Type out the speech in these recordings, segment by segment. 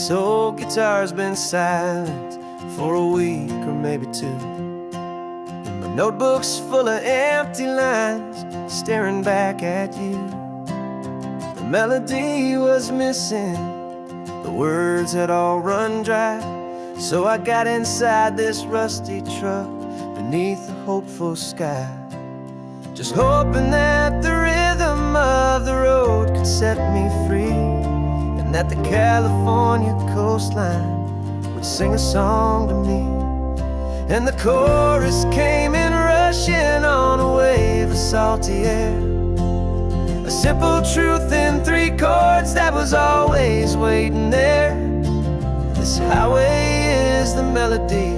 This old guitar's been silent for a week or maybe two, and my notebook's full of empty lines staring back at you. The melody was missing, the words had all run dry, so I got inside this rusty truck beneath the hopeful sky, just hoping that the rhythm of the road could set me free, and that the California coastline would sing a song to me. And the chorus came in rushing on a wave of salty air, a simple truth in 3 chords that was always waiting there. This highway is the melody,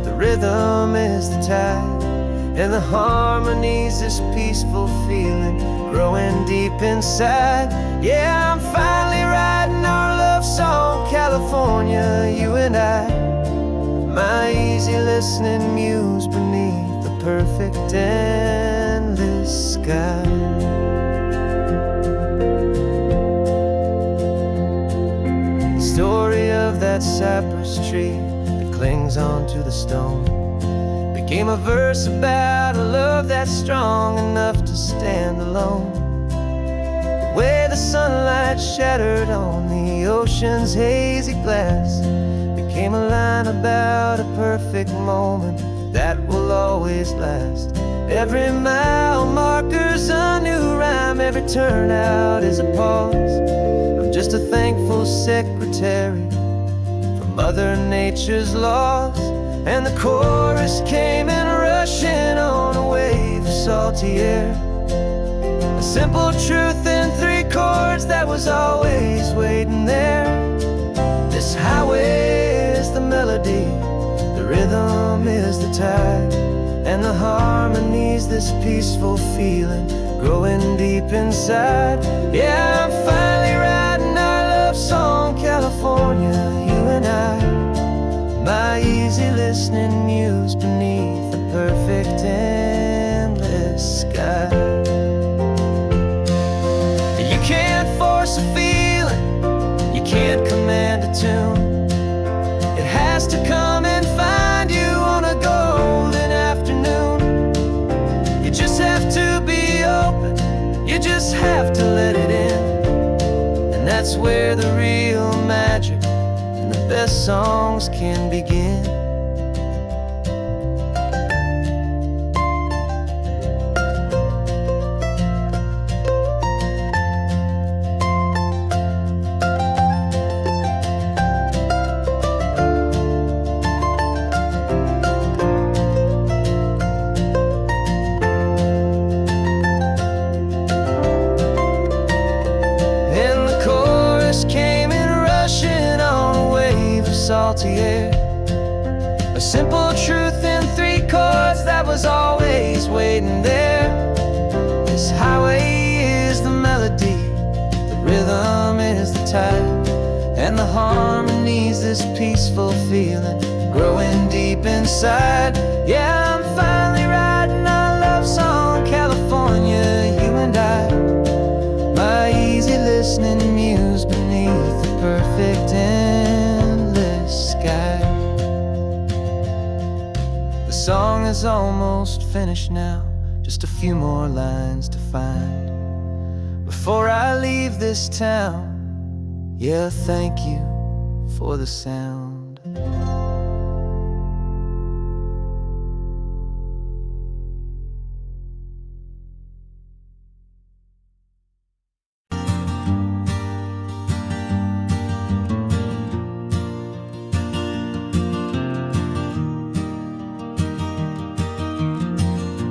the rhythm is the tide, and the harmony's this peaceful feeling growing deep inside. Yeah, I'm finally writing our love song, California, you and I, my easy listening muse beneath the perfect endless sky. The story of that cypress tree that clings onto the stone became a verse about a love that's strong enough to stand alone. The way the sunlight shattered on the ocean's hazy glass became a line about a perfect moment that will always last. Every mile marker's a new rhyme, every turnout is a pause. I'm just a thankful secretary for Mother Nature's laws. And the chorus came in rushing on a wave of salty air, a simple truth in 3 chords that was always waiting there. This highway is the melody, the rhythm is the tide, and the harmony's this peaceful feeling growing deep inside. Yeah, I'm finally writing our love song, California, you and I, my easy listening muse beneath the perfect endless sky. You can't force a feeling, you can't command a tune. It has to come and find you on a golden afternoon. You just have to be open, you just have to let it in, and that's where the real magic, the best songs can begin. And the chorus came in rushing on a wave of salty air, a simple truth in 3 chords that was always waiting there. This highway is the melody, the rhythm is the tide, and the harmony's this peaceful feeling growing deep inside. Yeah, I'm finally writing our love song, California, you and I, my easy listening muse beneath the perfect endless sky. The song is almost finished now, just a few more lines to find before I leave this town. Yeah, thank you for the sound.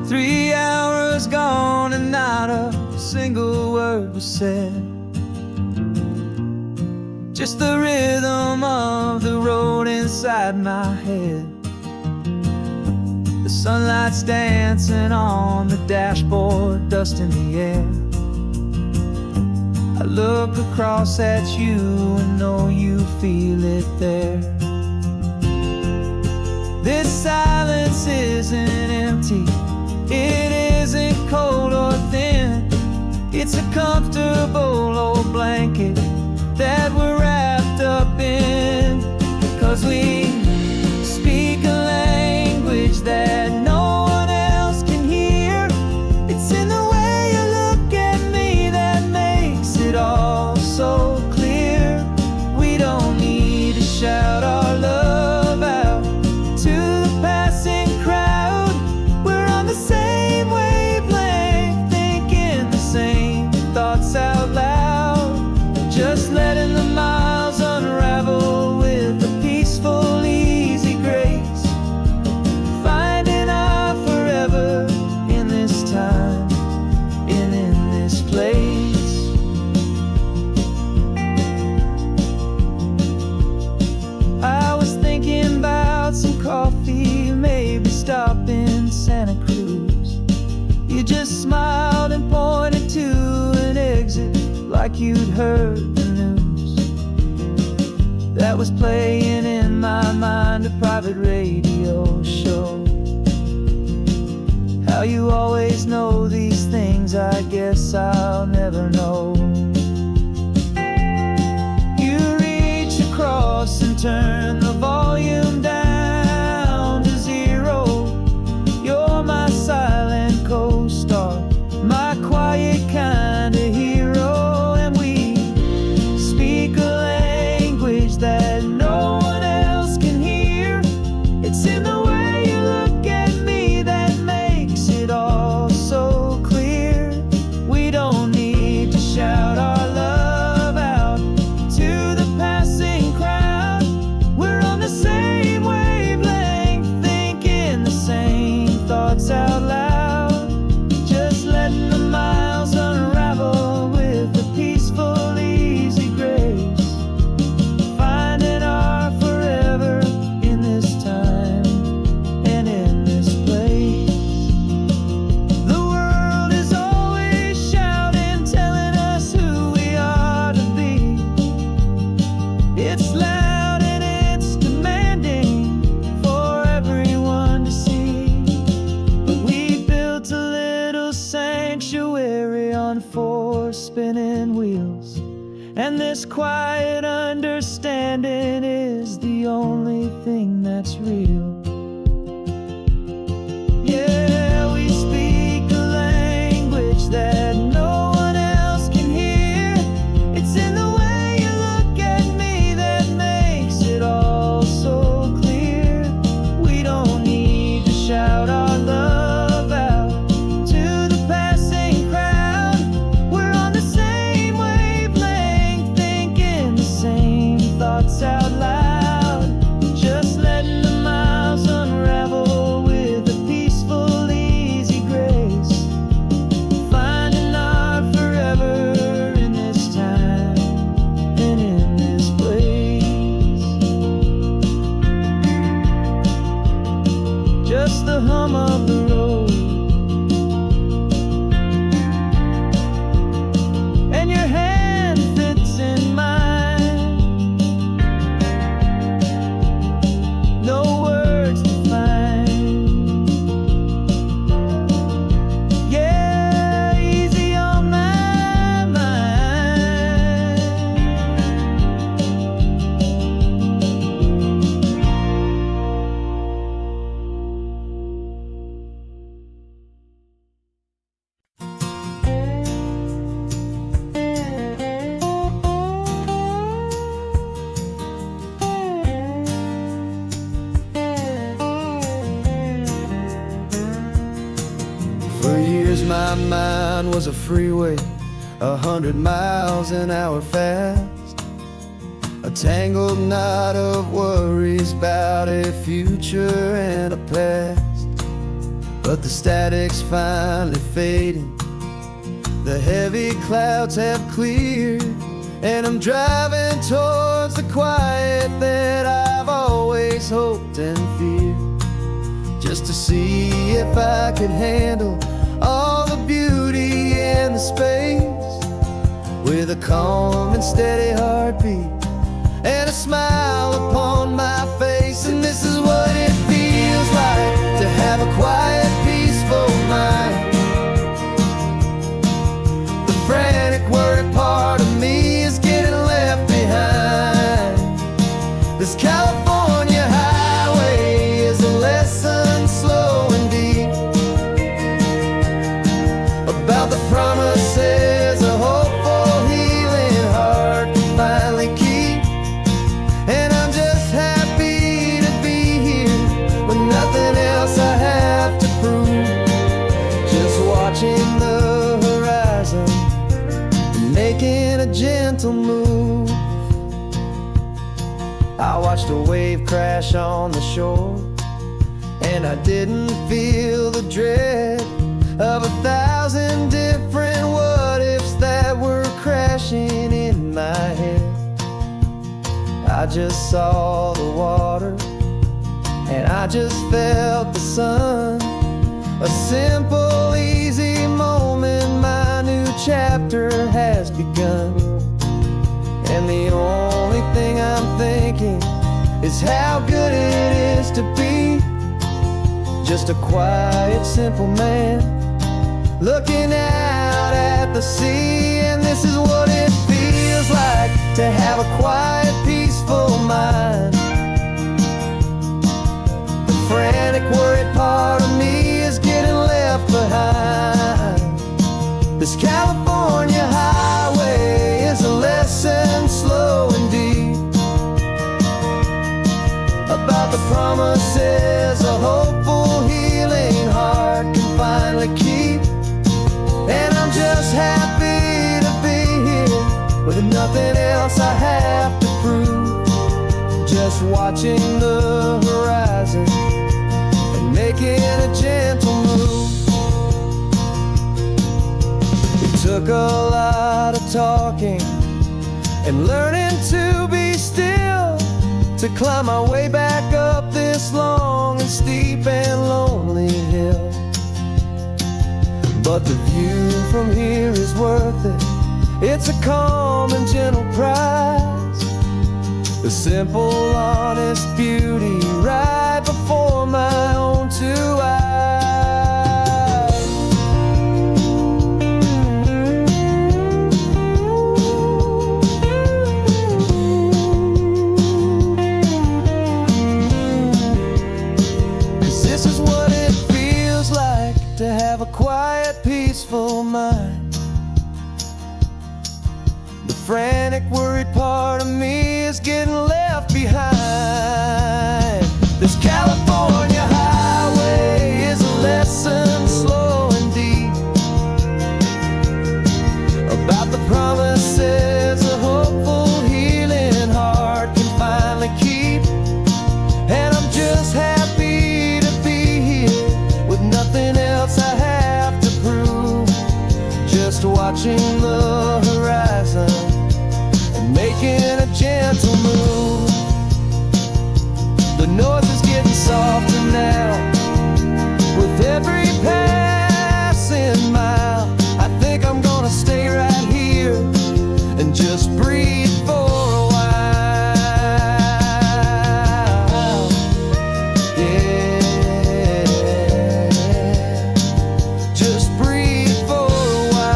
3 hours gone and not a single word was said, just the rhythm of the road inside my head. The sunlight's dancing on the dashboard, dust in the air. I look across at you and know you feel it there. This silence isn't empty, it isn't cold or thin. It's a comfortable old blanket that we're wrapped up in. like you'd heard the news that was playing in my mind, a private radio show. How you always know these things, I guess I'll never know. You reach across and turn the volume down to 0. You're my silent co-star, my quiet kind of hero. And we speak a language that no one else can hear. It's in the way you look at me that makes it all so clear. We don't need to shout our love out to the passing crowd. We're on the same wavelength, thinking the same thoughts out loud. Just letting the miles unravel with a peaceful, easy grace. Finding our forever in this time and in this place. The world is always shouting, telling us who we are to be. It's loud and it's demanding for everyone to see. But we built a little sanctuary on 4 spinning wheels, and this quiet understanding is the only thing that's real. Yeah, we speak a language that no one else can hear. It's in the way you look at me that makes it all so clear. We don't need to shout our love out to the passing crowd. We're on the same wavelength, thinking the same thoughts out loud. Just letting the miles unravel with a peaceful, easy grace. Finding our forever in this time and in this place. Just the hum of the road and your hand fits in mine. No words to find. Yeah, easy on my mind. For years my mind was a freeway, 100 miles an hour fast. A tangled knot of worries about a future and a past. But the static's finally fading, the heavy clouds have cleared, and I'm driving towards the quiet that I've always hoped and feared. Just to see if I could handle all the beauty and the space, with a calm and steady heartbeat and a smile upon my face. And this is what it feels like to have a quiet, peaceful mind. The frantic, worried part of me is getting left behind. This California highway is a lesson slow and deep about the promises a hopeful, healing heart can finally keep. And I'm just happy to be here with nothing else I have to prove. Just watching the horizon, making a gentle move. I watched a wave crash on the shore, and I didn't feel the dread of 1,000 different what-ifs that were crashing in my head. I just saw the water, and I just felt the sun. A simple, easy moment, my new chapter has begun. And the only thing I'm thinking is how good it is to be just a quiet, simple man looking out at the sea. And this is what it feels like to have a quiet, peaceful mind. The frantic, worried part of me is getting left behind. This California highway is a lesson slow and deep about the promises a hopeful, healing heart can finally keep. And I'm just happy to be here with nothing else I have to prove, just watching the horizon and making a gentle move. It took a lot of talking and learning to be still to climb my way back up this long and steep and lonely hill. But the view from here is worth it. It's a calm and gentle prize, the simple, honest beauty right before my own two eyes. 'Cause this is what it feels like to have a quiet, peaceful mind. The frantic, worried part of me is getting left behind. This California highway is a lesson slow and deep about the promises a hopeful, healing heart can finally keep. And I'm just happy to be here with nothing else I have to prove, just watching the horizon and making a gentle move. The noise is getting softer now with every passing mile. I think I'm gonna stay right here and just breathe for a while. Yeah, just breathe for a while.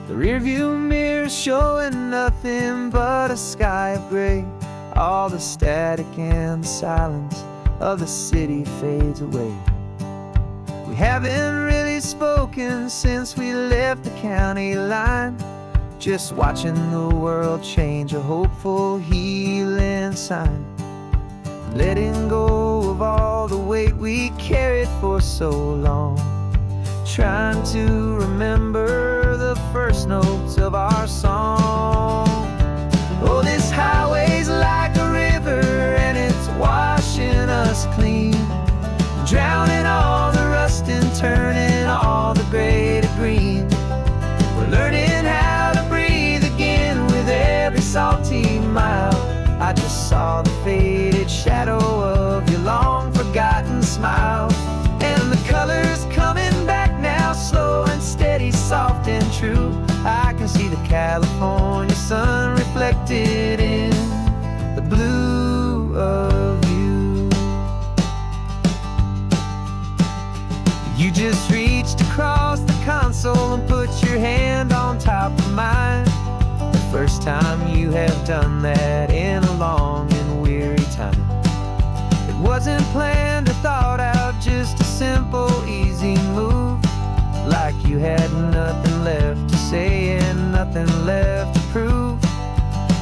The rearview mirror showing nothing but a sky of gray. All the static and the silence of the city fades away. We haven't really spoken since we left the county line, just watching the world change, a hopeful, healing sign. Letting go of all the weight we carried for so long, trying to remember the first notes of our song. Oh, this highway's like a river and it's washing us clean, drowning all the rust and turning all the gray to green. We're learning how to breathe again with every salty mile. I just saw the faded shadow of your long forgotten smile, and the colors coming back now, slow and steady, soft and true. I can see the California sun reflected in the blue of you. You just reached across the console and put your hand on top of mine. The first time you have done that in a long and weary time. It wasn't planned or thought out, just a simple, easy move, like you had nothing left to say and nothing left to prove.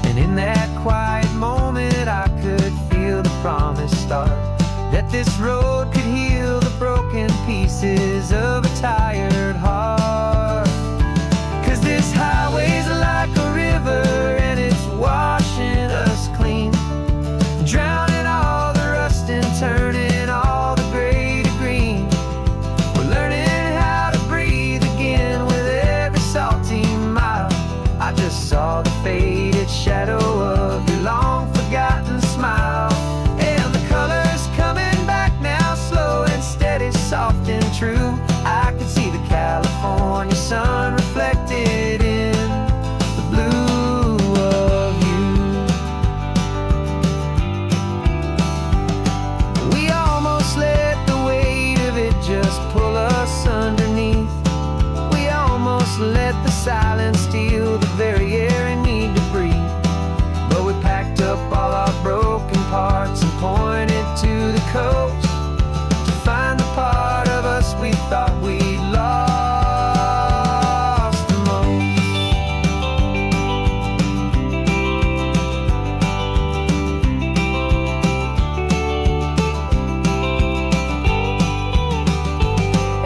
And in that quiet moment I could feel the promise start, that this road could heal the broken pieces of a tired heart. 'Cause this highway's like a river and it's washing us clean, drowning all the rust and turning just let the silence steal the very air I need to breathe. But we packed up all our broken parts and pointed to the coast to find the part of us we thought we'd lost the most.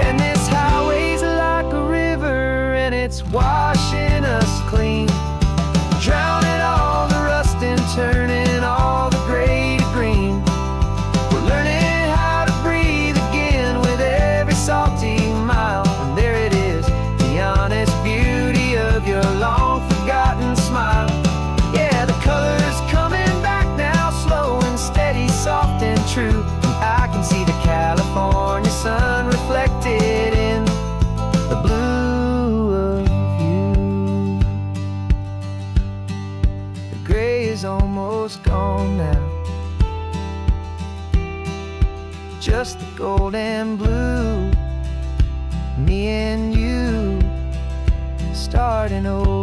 And this highway's like a river, and it's washing us clean, drowning all the rust and turning all the gray to green. We're learning how to breathe again with every salty mile. And there it is, the honest beauty of your long forgotten smile. Yeah, the color's coming back now, slow and steady, soft and true. And I can see the California sun reflected in the blue of you. The gray is almost gone now, just the gold and blue. Me and you starting over.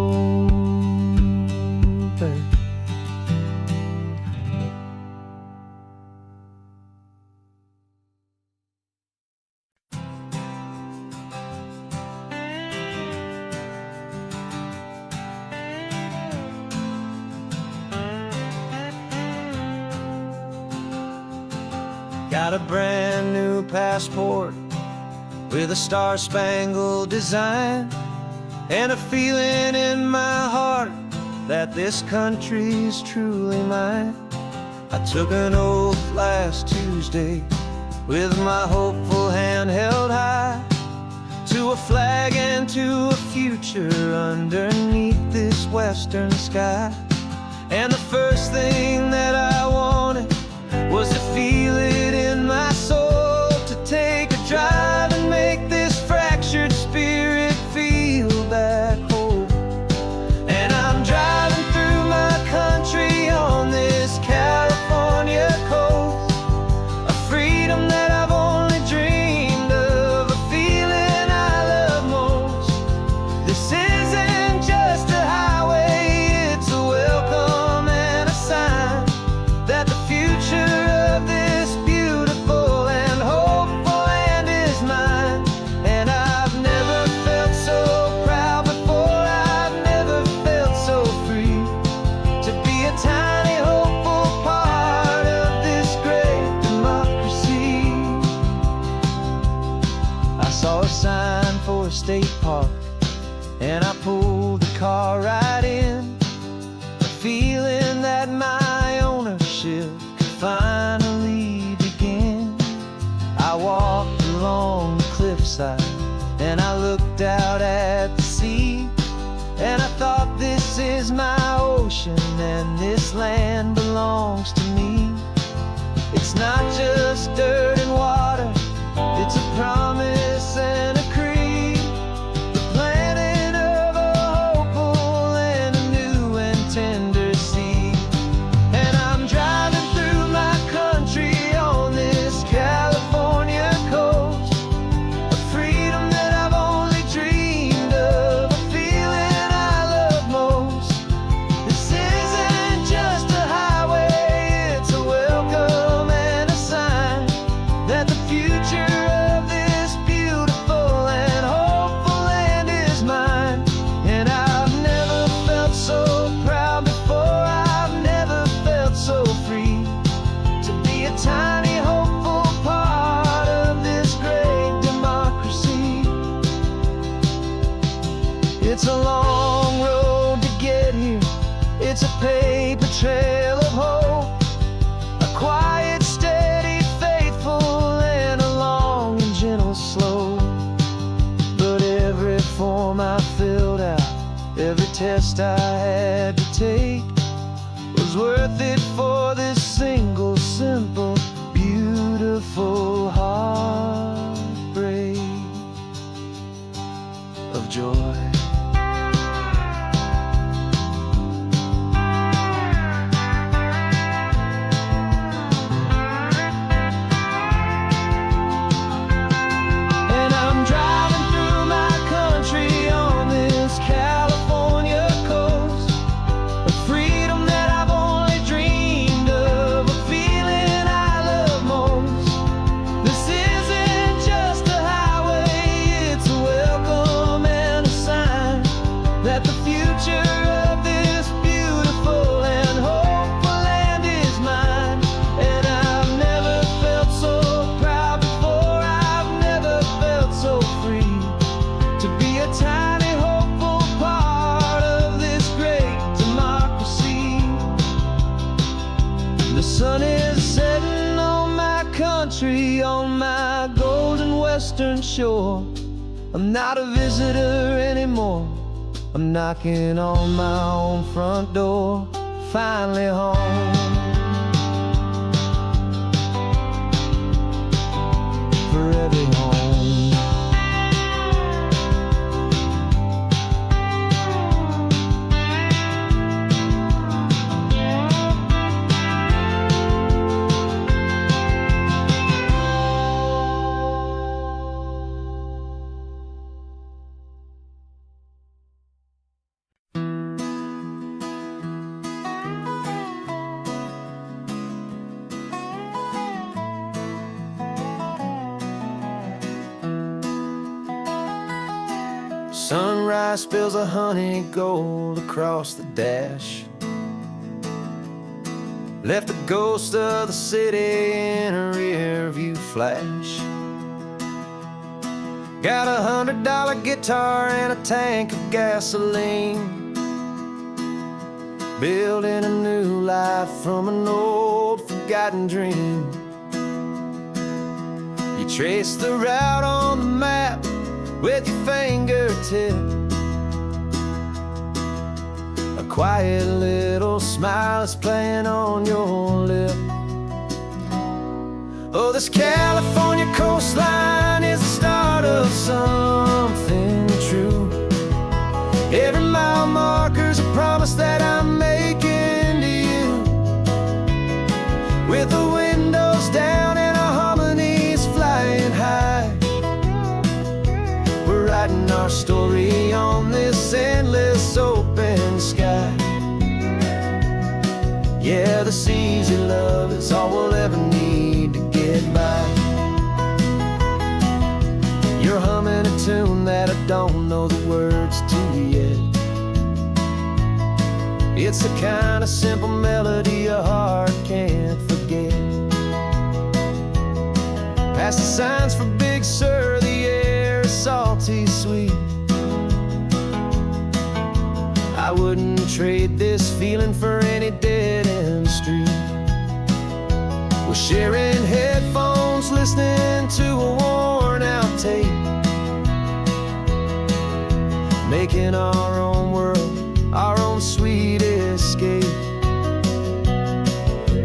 Got a brand new passport with a star-spangled design, and a feeling in my heart that this country's truly mine. I took an oath last Tuesday with my hopeful hand held high to a flag and to a future underneath this western sky. And the first thing that I wanted was to feel it in my soul, to take a drive and make this fractured spirit feel back home. And I'm driving through my country on this California coast, a freedom that I've only dreamed of, a feeling I love most. This isn't just a highway, it's a welcome and a sign that the future of this beautiful and hopeful land is mine. And I've never felt so proud before, I've never felt so free to be a tiny hopeful part of this great democracy. I saw a sign for a state park, and I pulled the car right in, a feeling that my ownership could finally begin. I walked along the cliffside and I looked out at the sea, and I thought, this is my ocean and this land belongs to me. It's not just dirt and water, it's a promise and a creed, the planting of a hopeful and a new and tender seed. And I'm driving through my country on this California coast, a freedom that I've only dreamed of, a feeling I love most. This isn't just a highway, it's a welcome and a sign that the future of this beautiful and hopeful land is mine. And I've never felt so proud before, I've never felt so free to be a tiny hopeful part of this great democracy. It's a long road to get here, it's a paper trail of hope, a quiet, steady, faithful, and a long and gentle slope. But every form I filled out, every test I had to take, was worth it for this single, simple, beautiful heartbreak of joy. And I'm driving through my country on this western shore. I'm not a visitor anymore. I'm knocking on my own front door. Finally home. For every home. Sunrise spills a honey gold across the dash. Left the ghost of the city in a rear view flash. Got a $100 guitar and a tank of gasoline. Building a new life from an old forgotten dream. You trace the route on the map with your fingertip. A quiet little smile is playing on your lip. Oh, this California coastline is the start of something true. Every mile marker's a promise that I'm making to you. With the windows down and our harmonies flying high, we're writing our story on this endless open sky. Yeah, this easy love is all we'll ever need to get by. You're humming a tune that I don't know the words to yet. It's the kind of simple melody a heart can't forget. Past the signs for Big Sur, the air is salty sweet. I wouldn't trade this feeling for any dead-end street. We're sharing headphones, listening to a worn-out tape, making our own world, our own sweet escape.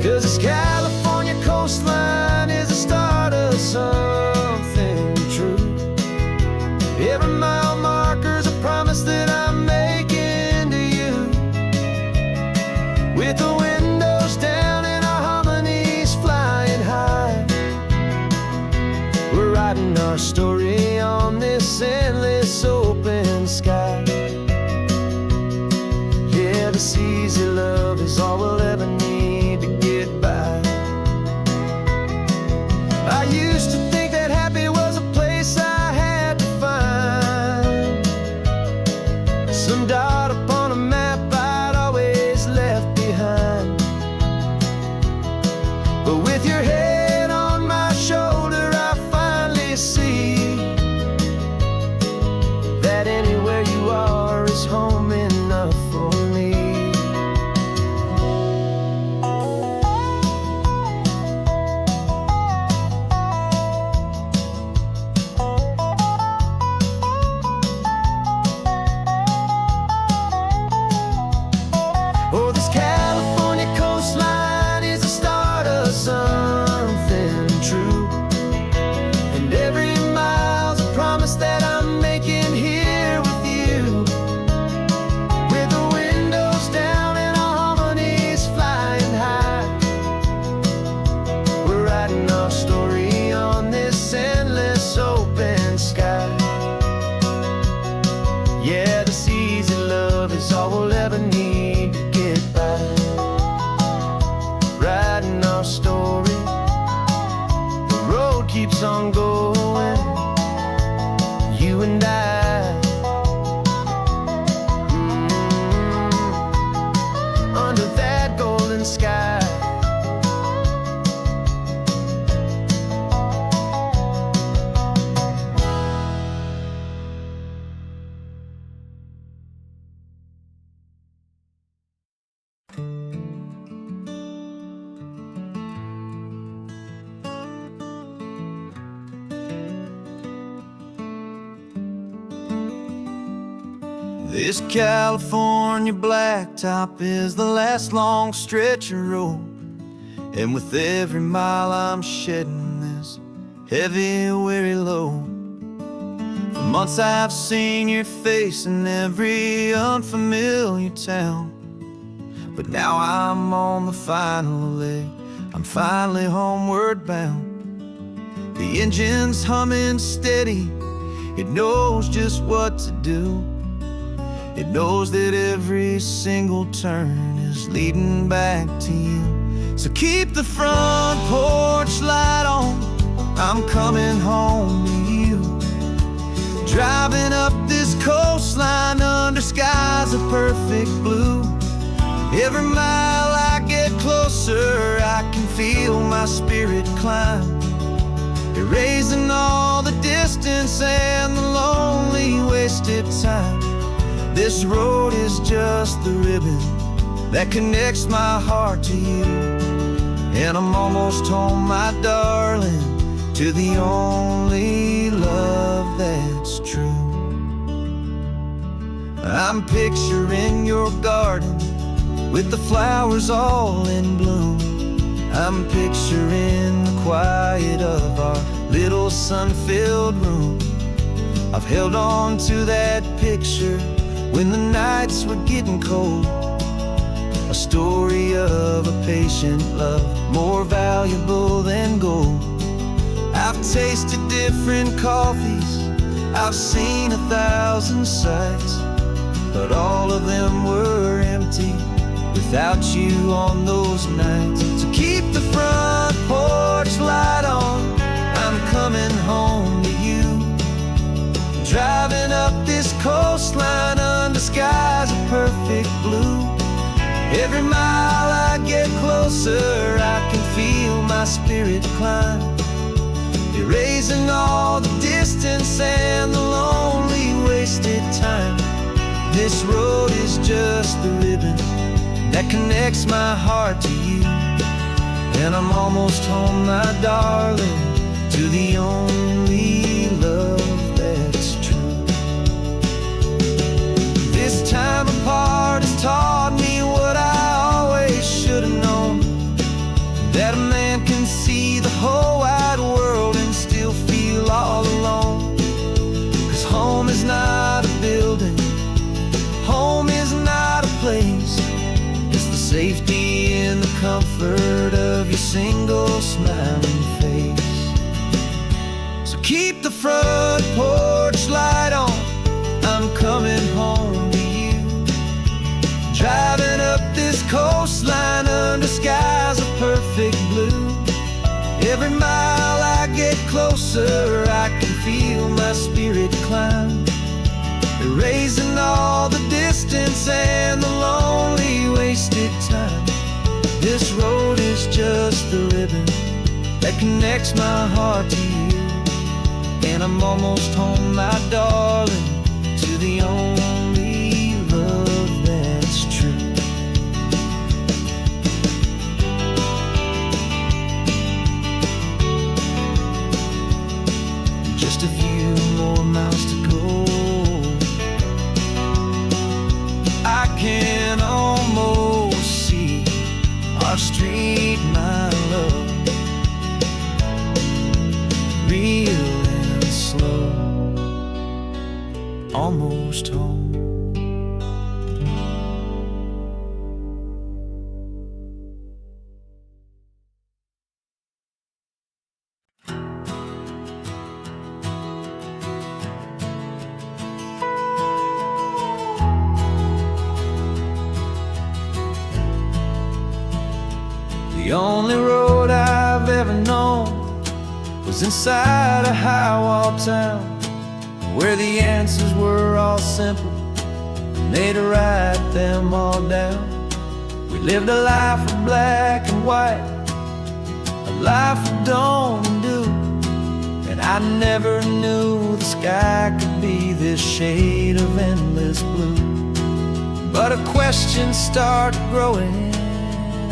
'Cause this California coastline is the start of something true. Every mile marker's a promise that I'm making to you. With the windows down and our harmonies flying high, we're writing our story on this endless open sky. Yeah, this easy love is all we'll ever need to get by. I used to think that happy was a place I had to find, some dot upon a map I'd always left behind. But with your head on my shoulder, I finally see that anywhere you are is home enough for me. Oh, this California coastline is the start of something true. And every mile's a promise that I'm making here with you. With the windows down and our harmonies flying high, we're writing our story on this endless open sky. Yeah, this easy love is all we'll ever need to get by. Writing our story, the road keeps on going, you and I, under that golden sky. This California blacktop is the last long stretch of road, and with every mile I'm shedding this heavy, weary load. For months I've seen your face in every unfamiliar town, but now I'm on the final leg, I'm finally homeward bound. The engine's humming steady, it knows just what to do. It knows that every single turn is leading back to you. So keep the front porch light on, I'm coming home to you. Driving up this coastline under skies of perfect blue. Every mile I get closer, I can feel my spirit climb, erasing all the distance and the lonely wasted time. This road is just the ribbon that connects my heart to you, and I'm almost home, my darling, to the only love that's true. I'm picturing your garden with the flowers all in bloom. I'm picturing the quiet of our little sun-filled room. I've held on to that picture when the nights were getting cold, a story of a patient love, more valuable than gold. I've tasted different coffees, I've seen 1,000 sights, but all of them were empty without you on those nights. So keep the front porch light on, I'm coming home to you. Driving up this coastline under skies of perfect blue. Every mile I get closer, I can feel my spirit climb, erasing all the distance and the lonely wasted time. This road is just the ribbon that connects my heart to you, and I'm almost home, my darling, to the only love that's true. This time apart has taught me what I always should have known, that a man can see the whole wide world and still feel all alone. 'Cause home is not a building, home is not a place, it's the safety and the comfort of your single smiling face. So keep the front porch light on, I'm coming home to you. Driving up this coastline under skies of perfect blue. Every mile I get closer, I can feel my spirit climb, erasing all the distance and the lonely wasted time. This road is just the ribbon that connects my heart to you, and I'm almost home, my darling, to the only love that's true. Just a few more miles to go, I can almost see our street, my love, real and slow, almost home. The only road I've ever known was inside a high-wall town, where the answers were all simple and they'd write them all down. We lived a life of black and white, a life of dawn and dew, and I never knew the sky could be this shade of endless blue. But a question started growing,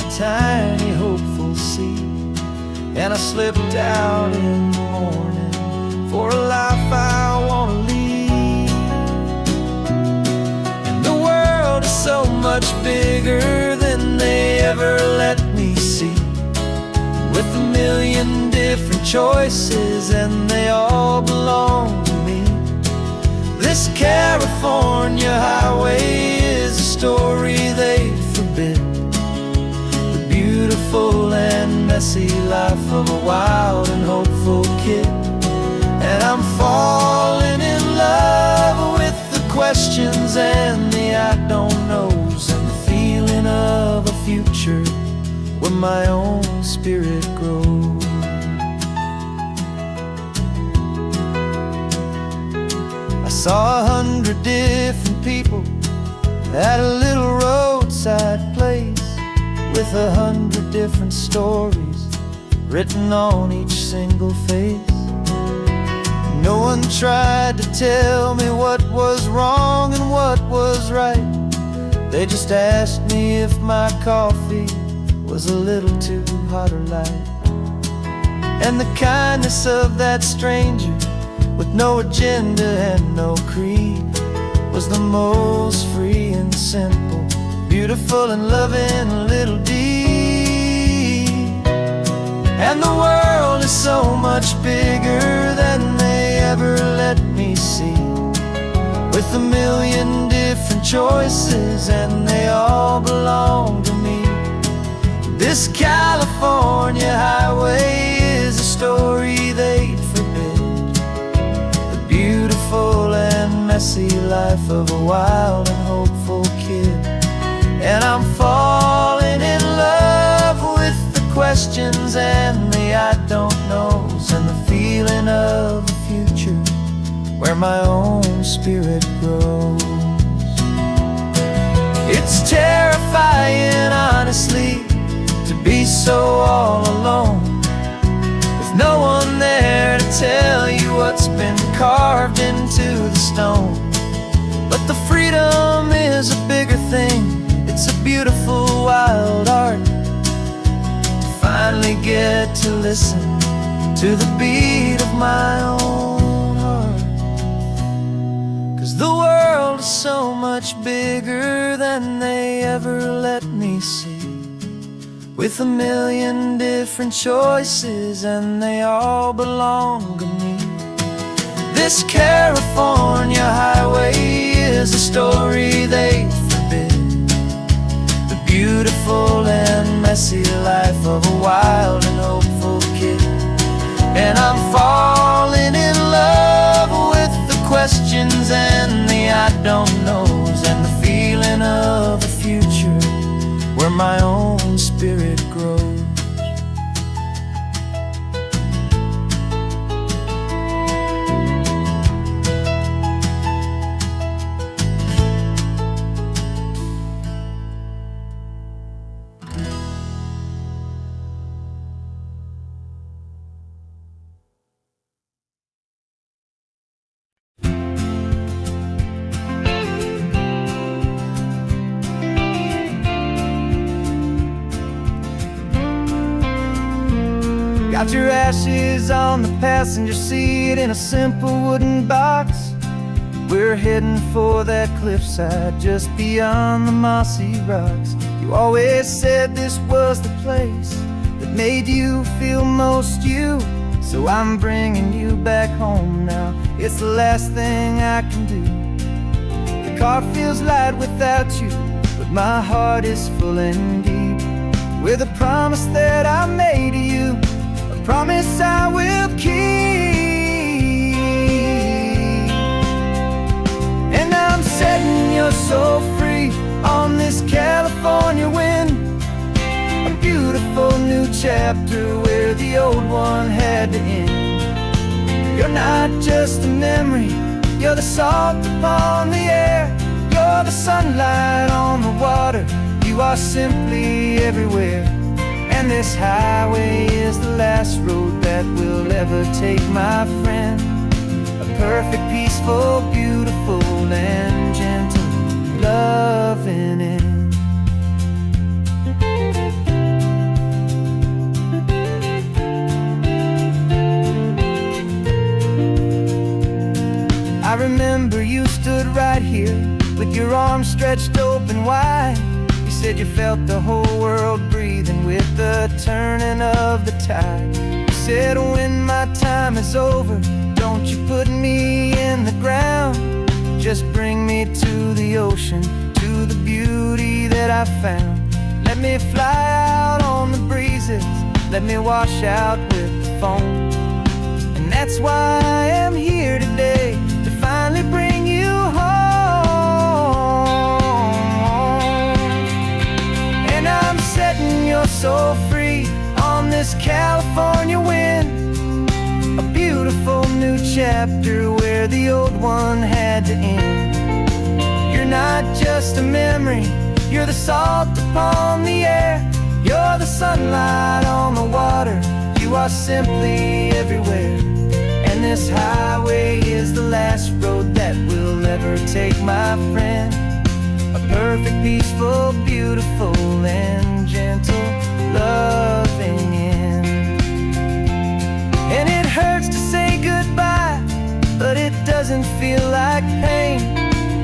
a tiny hopeful seed, and I slipped out in the morning for a life I want to lead. much bigger than they ever let me see, with a million different choices and they all belong to me. This California highway is a story they forbid, the beautiful and messy life of a wild and hopeful kid. And I'm falling in love with the questions and the I don't knows, and the feeling of a future where my own spirit grows. I saw 100 different people at a little roadside place, with 100 different stories written on each single face. No one tried to tell me what was wrong and what was right. They just asked me if my coffee was a little too hot or light. And the kindness of that stranger, with no agenda and no creed, was the most free and simple, beautiful and loving little deed. And the world is so much bigger than they ever let me see, with a million different choices and they all belong to me. This California highway is a story they'd forbid, the beautiful and messy life of a wild and hopeful kid. And I'm falling in love with the questions and the I don't knows, and the feeling of a future where my own spirit grows. It's terrifying, honestly, to be so all alone, with no one there to tell you what's been carved into the stone. But the freedom is a bigger thing, it's a beautiful wild art, to finally get to listen to the beat of my own heart. 'Cause the world is so much bigger than they ever let me see, with a million different choices and they all belong to me. This California highway is a story they forbid, the beautiful and messy life of a wild and hopeful kid. And I'm falling in love with the questions and the I don't knows, and the feeling of a future where my own spirit grows. Got your ashes on the passenger seat in a simple wooden box. We're heading for that cliffside just beyond the mossy rocks. You always said this was the place that made you feel most you, so I'm bringing you back home now. It's the last thing I can do. The car feels light without you, but my heart is full and deep with a promise that I made to you, promise I will keep. And I'm setting your soul free on this California wind, a beautiful new chapter where the old one had to end. You're not just a memory, you're the salt upon the air, you're the sunlight on the water, you are simply everywhere. And this highway is the last road that we'll ever take, my friend. A perfect, peaceful, beautiful, and gentle, loving end. I remember you stood right here with your arms stretched open wide. You said you felt the whole world breathing with the turning of the tide. You said when my time is over, don't you put me in the ground, just bring me to the ocean, to the beauty that I found. Let me fly out on the breezes, let me wash out with the foam. And that's why I am here today, to finally bring you home. And I'm setting your soul free on this California wind, a beautiful new chapter where the old one had to end. You're not just a memory, you're the salt upon the air, you're the sunlight on the water, you are simply everywhere. And this highway is the last road that we'll ever take, my friend. A perfect, peaceful, beautiful, and gentle, loving end. And it hurts to say goodbye, but it doesn't feel like pain.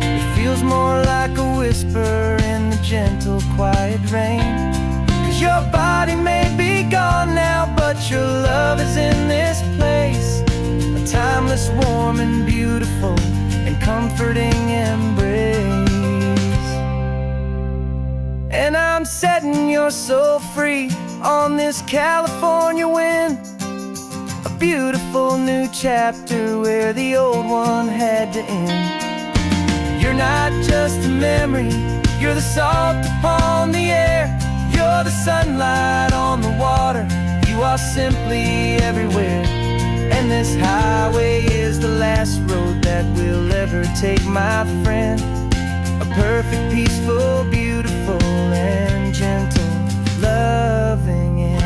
It feels more like a whisper in the gentle, quiet rain. 'Cause your body may be gone now, but your love is in this place, a timeless, warm, and beautiful, and comforting embrace. And I'm setting your soul free on this California wind, a beautiful new chapter where the old one had to end. You're not just a memory, you're the salt upon the air, you're the sunlight on the water, you are simply everywhere. And this highway is the last road that we'll ever take, my friend. A perfect, peaceful, beautiful, and gentle, loving end.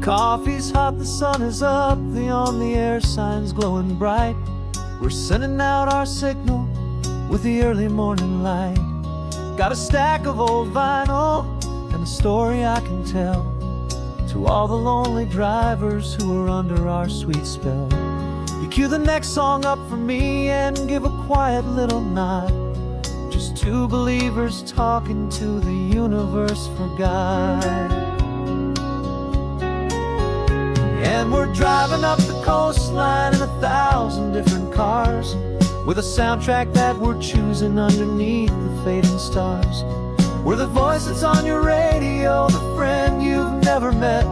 Coffee's hot, the sun is up, the on-the-air sign's glowing bright. We're sending out our signal with the early morning light. Got a stack of old vinyl and a story I can tell to all the lonely drivers who are under our sweet spell. You cue the next song up for me and give a quiet little nod. Just two believers talking to the universe for God. And we're driving up the coastline in 1,000 different cars, with a soundtrack that we're choosing underneath the fading stars. We're the voice that's on your radio, the friend you've never met,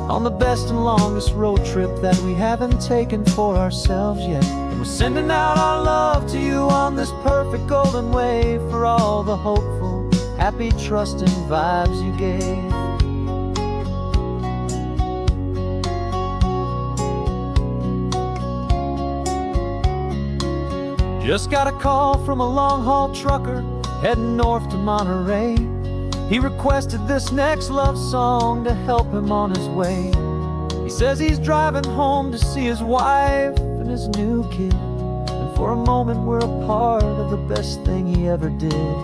on the best and longest road trip that we haven't taken for ourselves yet. And we're sending out our love to you on this perfect golden wave, for all the hopeful, happy, trusting vibes you gave. Just got a call from a long-haul trucker heading north to Monterey. He requested this next love song to help him on his way. He says he's driving home to see his wife and his new kid, and for a moment we're a part of the best thing he ever did.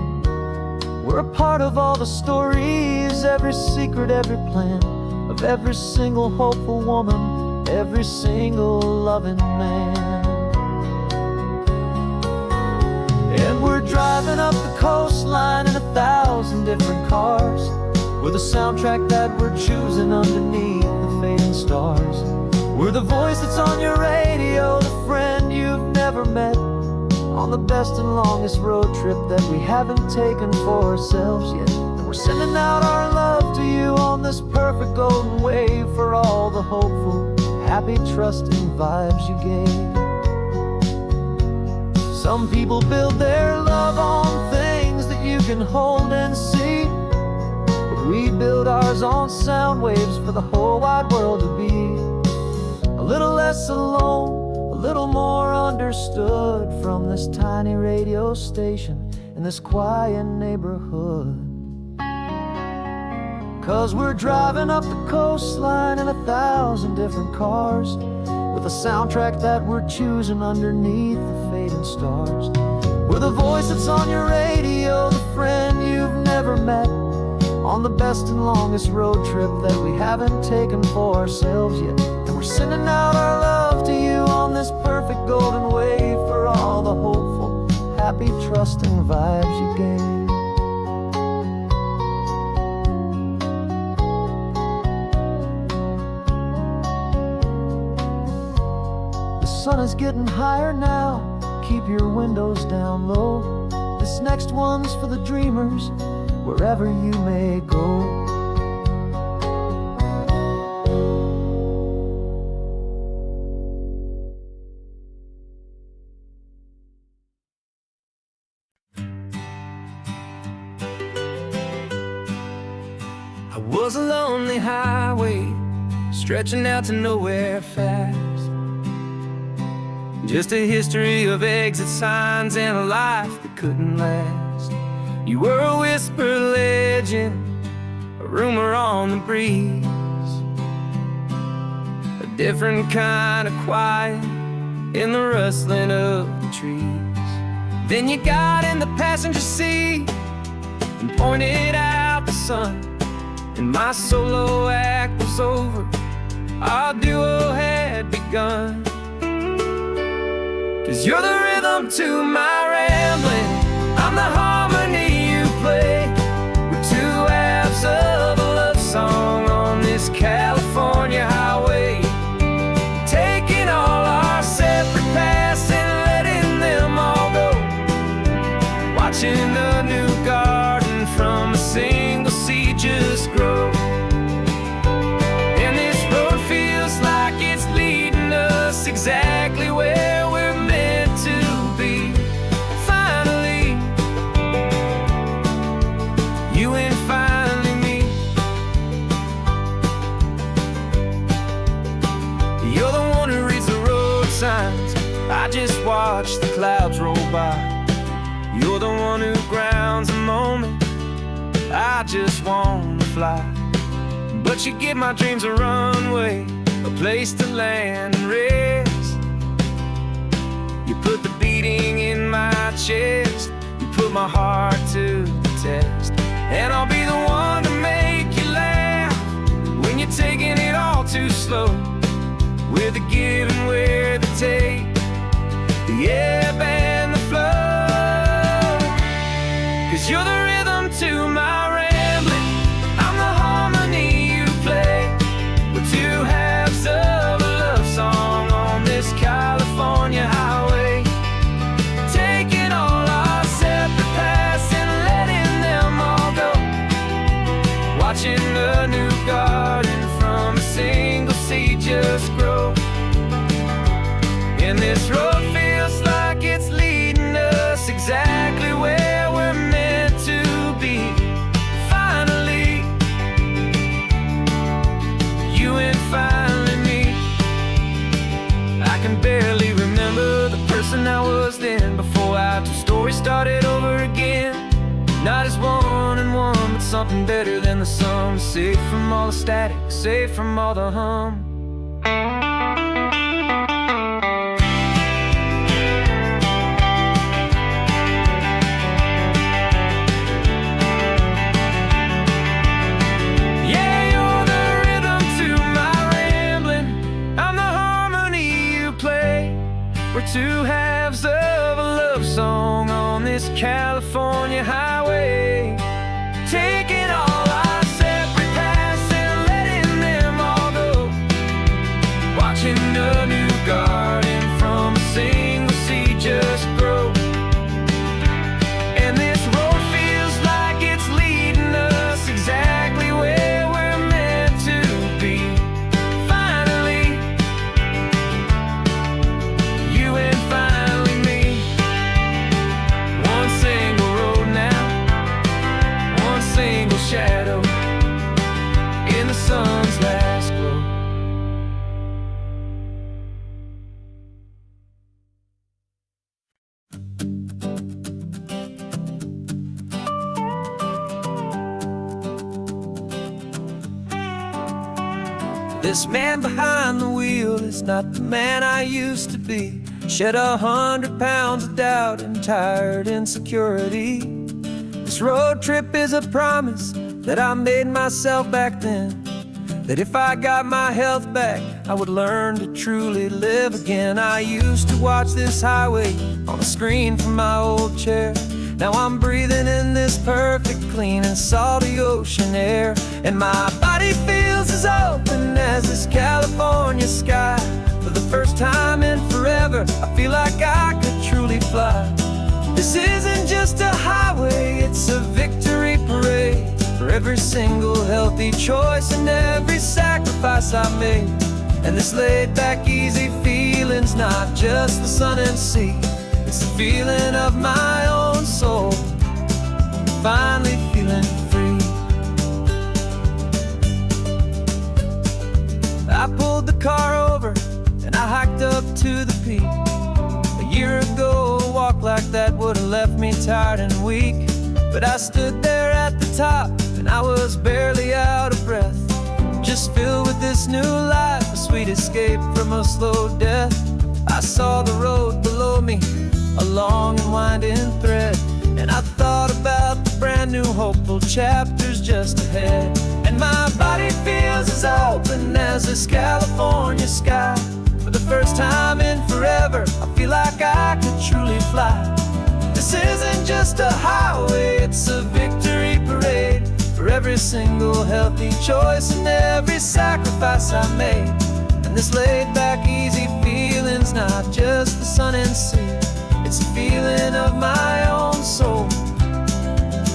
We're a part of all the stories, every secret, every plan, of every single hopeful woman, every single loving man. And we're driving up the coastline in 1,000 different cars, with a soundtrack that we're choosing underneath the fading stars. We're the voice that's on your radio, the friend you've never met, on the best and longest road trip that we haven't taken for ourselves yet. And we're sending out our love to you on this perfect golden wave, for all the hopeful, happy, trusting vibes you gave. Some people build their love on things that you can hold and see, but we build ours on sound waves for the whole wide world to be a little less alone, a little more understood from this tiny radio station. in this quiet neighborhood. 'Cause we're driving up the coastline in 1,000 different cars, with a soundtrack that we're choosing underneath the fading stars. We're the voice that's on your radio, the friend you've never met, on the best and longest road trip that we haven't taken for ourselves yet. And we're sending out our love to you on this perfect golden wave, for all the hopeful, happy, trusting vibes you gave. The sun is getting higher now, keep your windows down low. This next one's for the dreamers, wherever you may go. I was a lonely highway, stretching out to nowhere fast. Just a history of exit signs and a life that couldn't last. You were a whisper legend, a rumor on the breeze, a different kind of quiet in the rustling of the trees. Then you got in the passenger seat and pointed out the sun, and my solo act was over, our duo had begun. 'Cause you're the rhythm to my rambling, I'm the harmony you play. We're two halves of a love song on this California highway, taking all our separate paths and letting them all go, watching a new garden from a single seed just grow. And this road feels like it's leading us exactly where we're meant to be. Finally, you and finally me. You're the one who reads the road signs, I just watch the clouds roll by. You're the one who grounds the moment, I just wanna fly. But you give my dreams a runway, a place to land and rest. You put the beating in my chest, you put my heart to the test. And I'll be the one to make you laugh when you're taking it all too slow. We're the give and we're the take, the ebb and the flow. 'Cause you're the rhythm to my rambling, I'm the harmony you play. We're two halves of a love song on this California highway, taking all our separate paths and letting them all go, watching a new garden from a single seed just grow. And this road feels like it's leading us exactly where we're meant to be. Finally, you and finally me. I can barely remember the person I was then, before our two stories started over again. Not as one and one, but something better than the sum. Safe from all the static, safe from all the hum. We're two halves of a love song on this California highway, taking all our separate paths and letting them all go, watching a new garden from a single seed just grow. And this road feels like it's leading us exactly where we're meant to be. Finally, you and finally me. One single road now, one single shadow in the sun's last glow. This man behind the wheel is not the man I used to be. Shed 100 pounds of doubt and tired insecurity. This road trip is a promise that I made myself back then, that if I got my health back, I would learn to truly live again. I used to watch this highway on a screen from my old chair. Now I'm breathing in this perfect, clean and salty ocean air. And my body feels as open as this California sky. For the first time in forever, I feel like I could truly fly. This isn't just a highway, it's a victory parade. For every single healthy choice and every sacrifice I made. And this laid back easy feeling's not just the sun and sea. It's the feeling of my own soul, finally feeling free. I pulled the car over and I hiked up to the peak. A year ago, a walk like that would've left me tired and weak. But I stood there at the top and I was barely out of breath, just filled with this new life, a sweet escape from a slow death. I saw the road below me, a long and winding thread, and I thought about the brand new hopeful chapters just ahead. And my body feels as open as this California sky. For the first time in forever, I feel like I could truly fly. This isn't just a highway, it's a victory parade. For every single healthy choice and every sacrifice I made. And this laid back easy feeling's not just the sun and sea. It's a feeling of my own soul,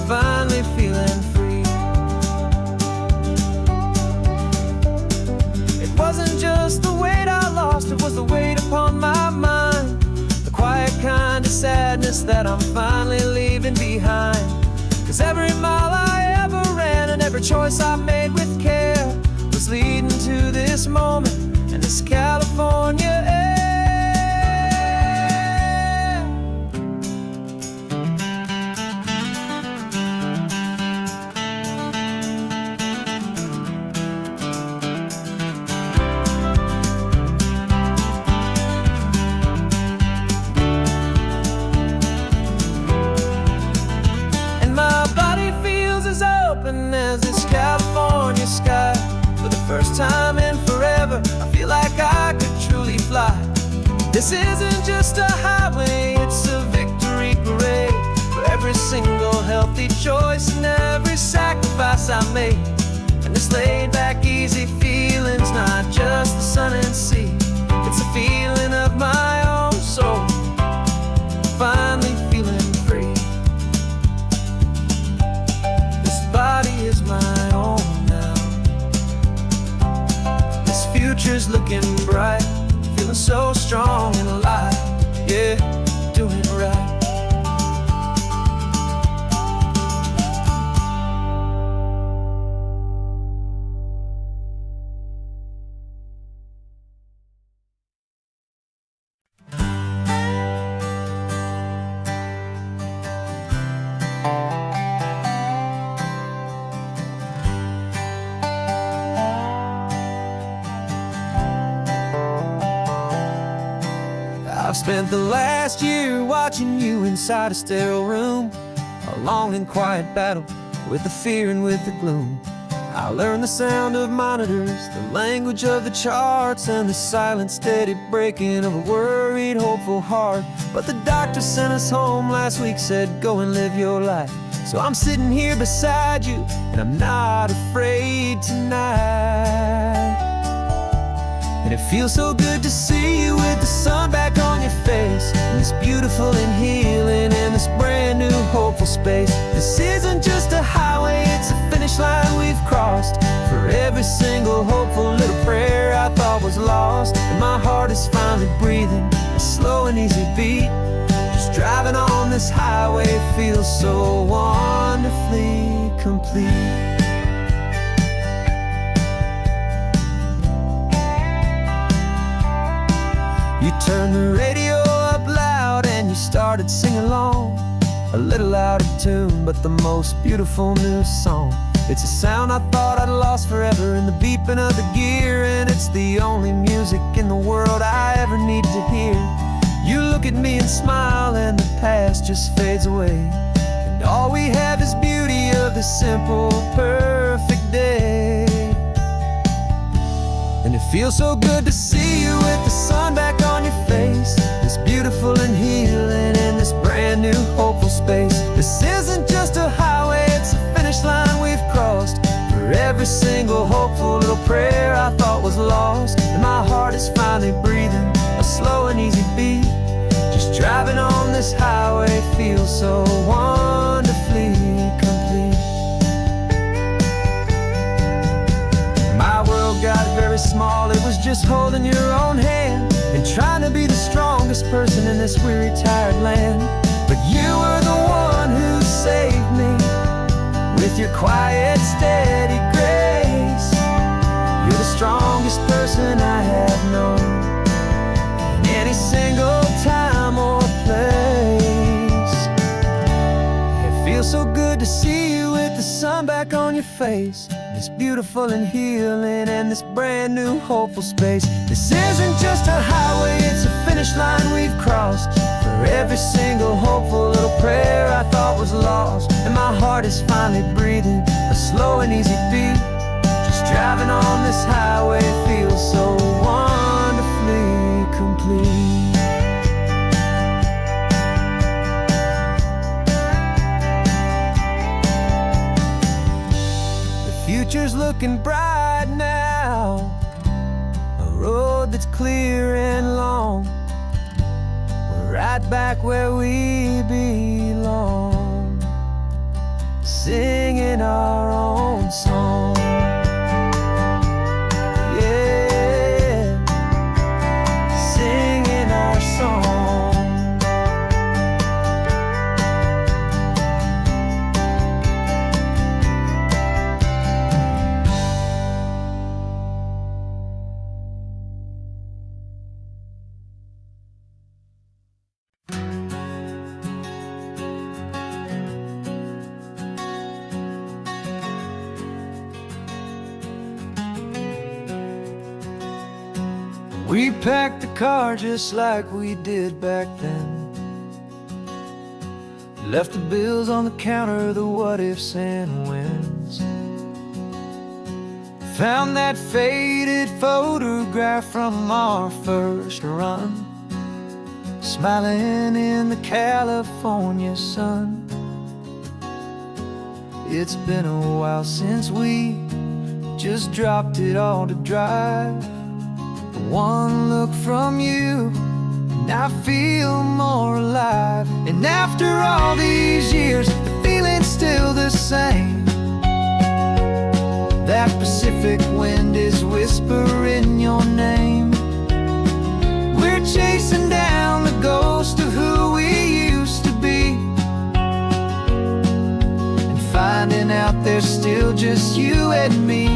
finally feeling free. It wasn't just the weight I lost, it was the weight upon my mind. The quiet kind of sadness that I'm finally leaving behind. 'Cause every mile I ever ran and every choice I made with care was leading to this moment and this California air. As this California sky. For the first time in forever, I feel like I could truly fly. This isn't just a highway, it's a victory parade. For every single healthy choice and every sacrifice I made. And this laid back easy feeling's not just the sun and sea. It's a feeling of my own soul, finally feeling free. Body is my own now. This future's looking bright, feeling so strong and alive. Yeah, doing right. I've spent the last year watching you inside a sterile room, a long and quiet battle with the fear and with the gloom. I learned the sound of monitors, the language of the charts, and the silent, steady breaking of a worried, hopeful heart. But the doctor sent us home last week, said go and live your life. So I'm sitting here beside you, and I'm not afraid tonight. And it feels so good to see you with the sun back on your face, and this beautiful and healing in this brand new hopeful space. This isn't just a highway, it's a finish line we've crossed. For every single hopeful little prayer I thought was lost. And my heart is finally breathing a slow and easy beat. Just driving on this highway feels so wonderfully complete. You turned the radio up loud and you started singing along, a little out of tune, but the most beautiful new song. It's a sound I thought I'd lost forever in the beeping of the gear, and it's the only music in the world I ever need to hear. You look at me and smile, and the past just fades away, and all we have is beauty of this simple, perfect day. And it feels so good to see you with the sun back on your face, this beautiful and healing in this brand new hopeful space. This isn't just a highway, it's a finish line we've crossed. For every single hopeful little prayer I thought was lost, and my heart is finally breathing a slow and easy beat. Just driving on this highway feels so wonderfully complete. My world got very small, it was just holding your own hand and trying to be the strongest person in this weary, tired land. But you were the one who saved me with your quiet, steady grace. You're the strongest person I have known in any single time or place. It feels so good to see you with the sun back on your face, this beautiful and healing and this brand new hopeful space. This isn't just a highway, it's a finish line we've crossed. For every single hopeful little prayer I thought was lost, and my heart is finally breathing a slow and easy beat. Just driving on this highway feels so wonderfully complete. Future's looking bright now, a road that's clear and long. We're right back where we belong, singing our own song. Yeah, singing our song. We packed the car just like we did back then, left the bills on the counter, the what ifs and whens. Found that faded photograph from our first run, smiling in the California sun. It's been a while since we just dropped it all to drive. One look from you and I feel more alive. And after all these years, the feeling's still the same. That Pacific wind is whispering your name. We're chasing down the ghost of who we used to be, and finding out there's still just you and me.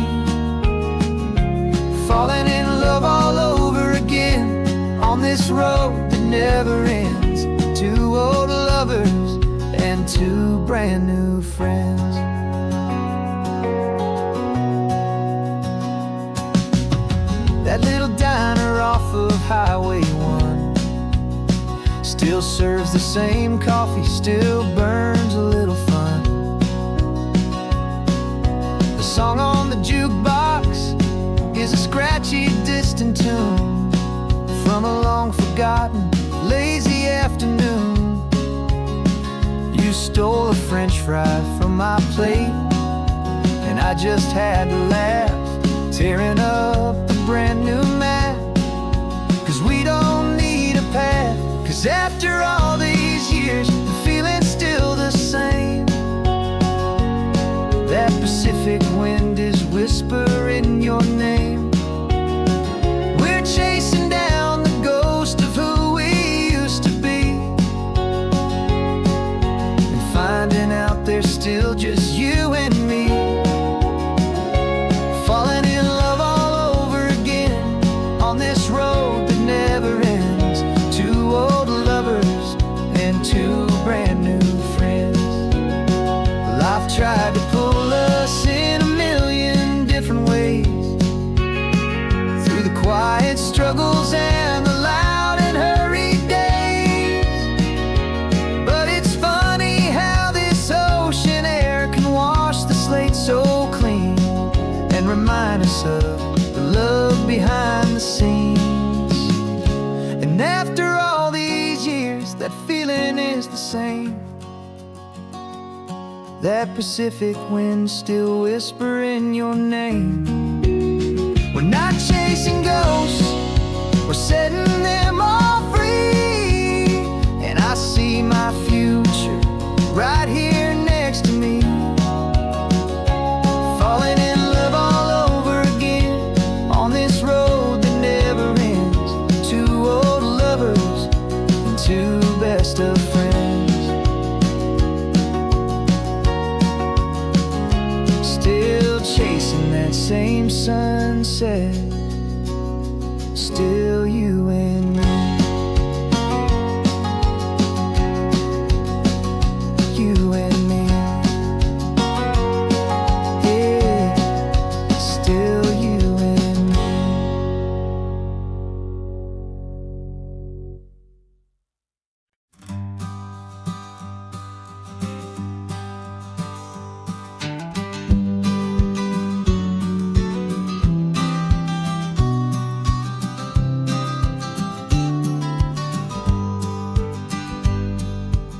Falling in love all over again on this road that never ends. Two old lovers and two brand new friends. That little diner off of Highway 1 still serves the same coffee, still burns a little fun. The song on the jukebox is a scratchy, distant tune from a long-forgotten, lazy afternoon. You stole a French fry from my plate, and I just had to laugh, tearing up a brand new map. 'Cause we don't need a path, 'cause after all these years, the feeling's still the same. That Pacific wind is whispering your name. We're chasing down the ghost of who we used to be, and finding out there's still just you and me. Falling in love all over again on this road that never ends. Two old lovers and two brand new friends. Life tried to pull us in struggles and the loud and hurried days. But it's funny how this ocean air can wash the slate so clean and remind us of the love behind the scenes. And after all these years, that feeling is the same. That Pacific wind still whispering your name. We're not chasing ghosts, we're setting them all free. And I see my future right here next to me, falling in love all over again on this road that never ends. Two old lovers and two best of friends, still chasing that same sunset. Still you and me. You and me. Yeah, still you and me.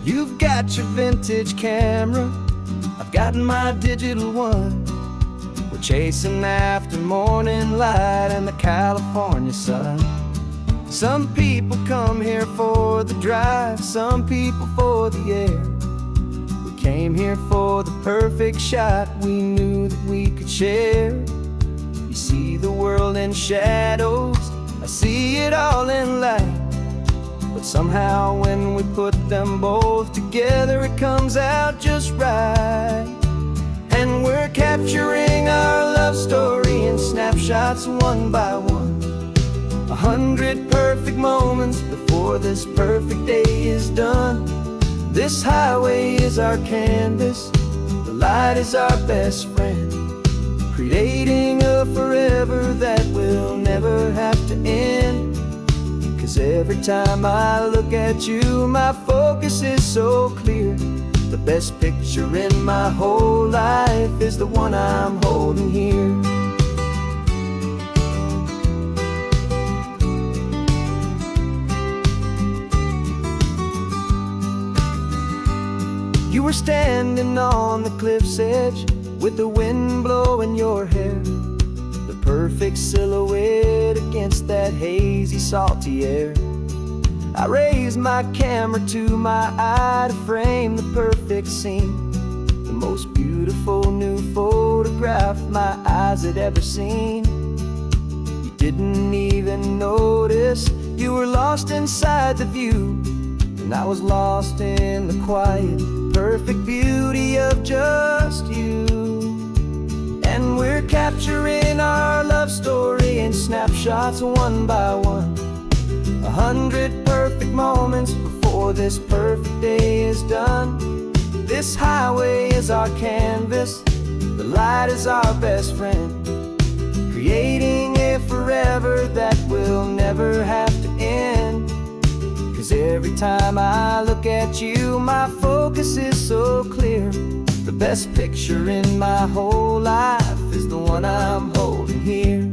You've got your vintage camera, I've got my digital one. We're chasing after morning light and the California sun. Some people come here for the drive, some people for the air. We came here for the perfect shot we knew that we could share. You see the world in shadows, I see it all in light. But somehow when we put them both together, it comes out just right. And we're capturing our love story in snapshots one by one. 100 perfect moments before this perfect day is done. This highway is our canvas, the light is our best friend, creating a forever that will never have to end. 'Cause every time I look at you, my focus is so clear. The best picture in my whole life is the one I'm holding here. You were standing on the cliff's edge with the wind blowing your hair, the perfect silhouette against that hazy, salty air. I raised my camera to my eye to frame the perfect scene, the most beautiful new photograph my eyes had ever seen. You didn't even notice, you were lost inside the view, and I was lost in the quiet, perfect beauty of just you. And we're capturing our love story in snapshots one by one. 100 perfect moments before this perfect day is done. This highway is our canvas, the light is our best friend, creating a forever that will never have to end. 'Cause every time I look at you, my focus is so clear. The best picture in my whole life is the one I'm holding here.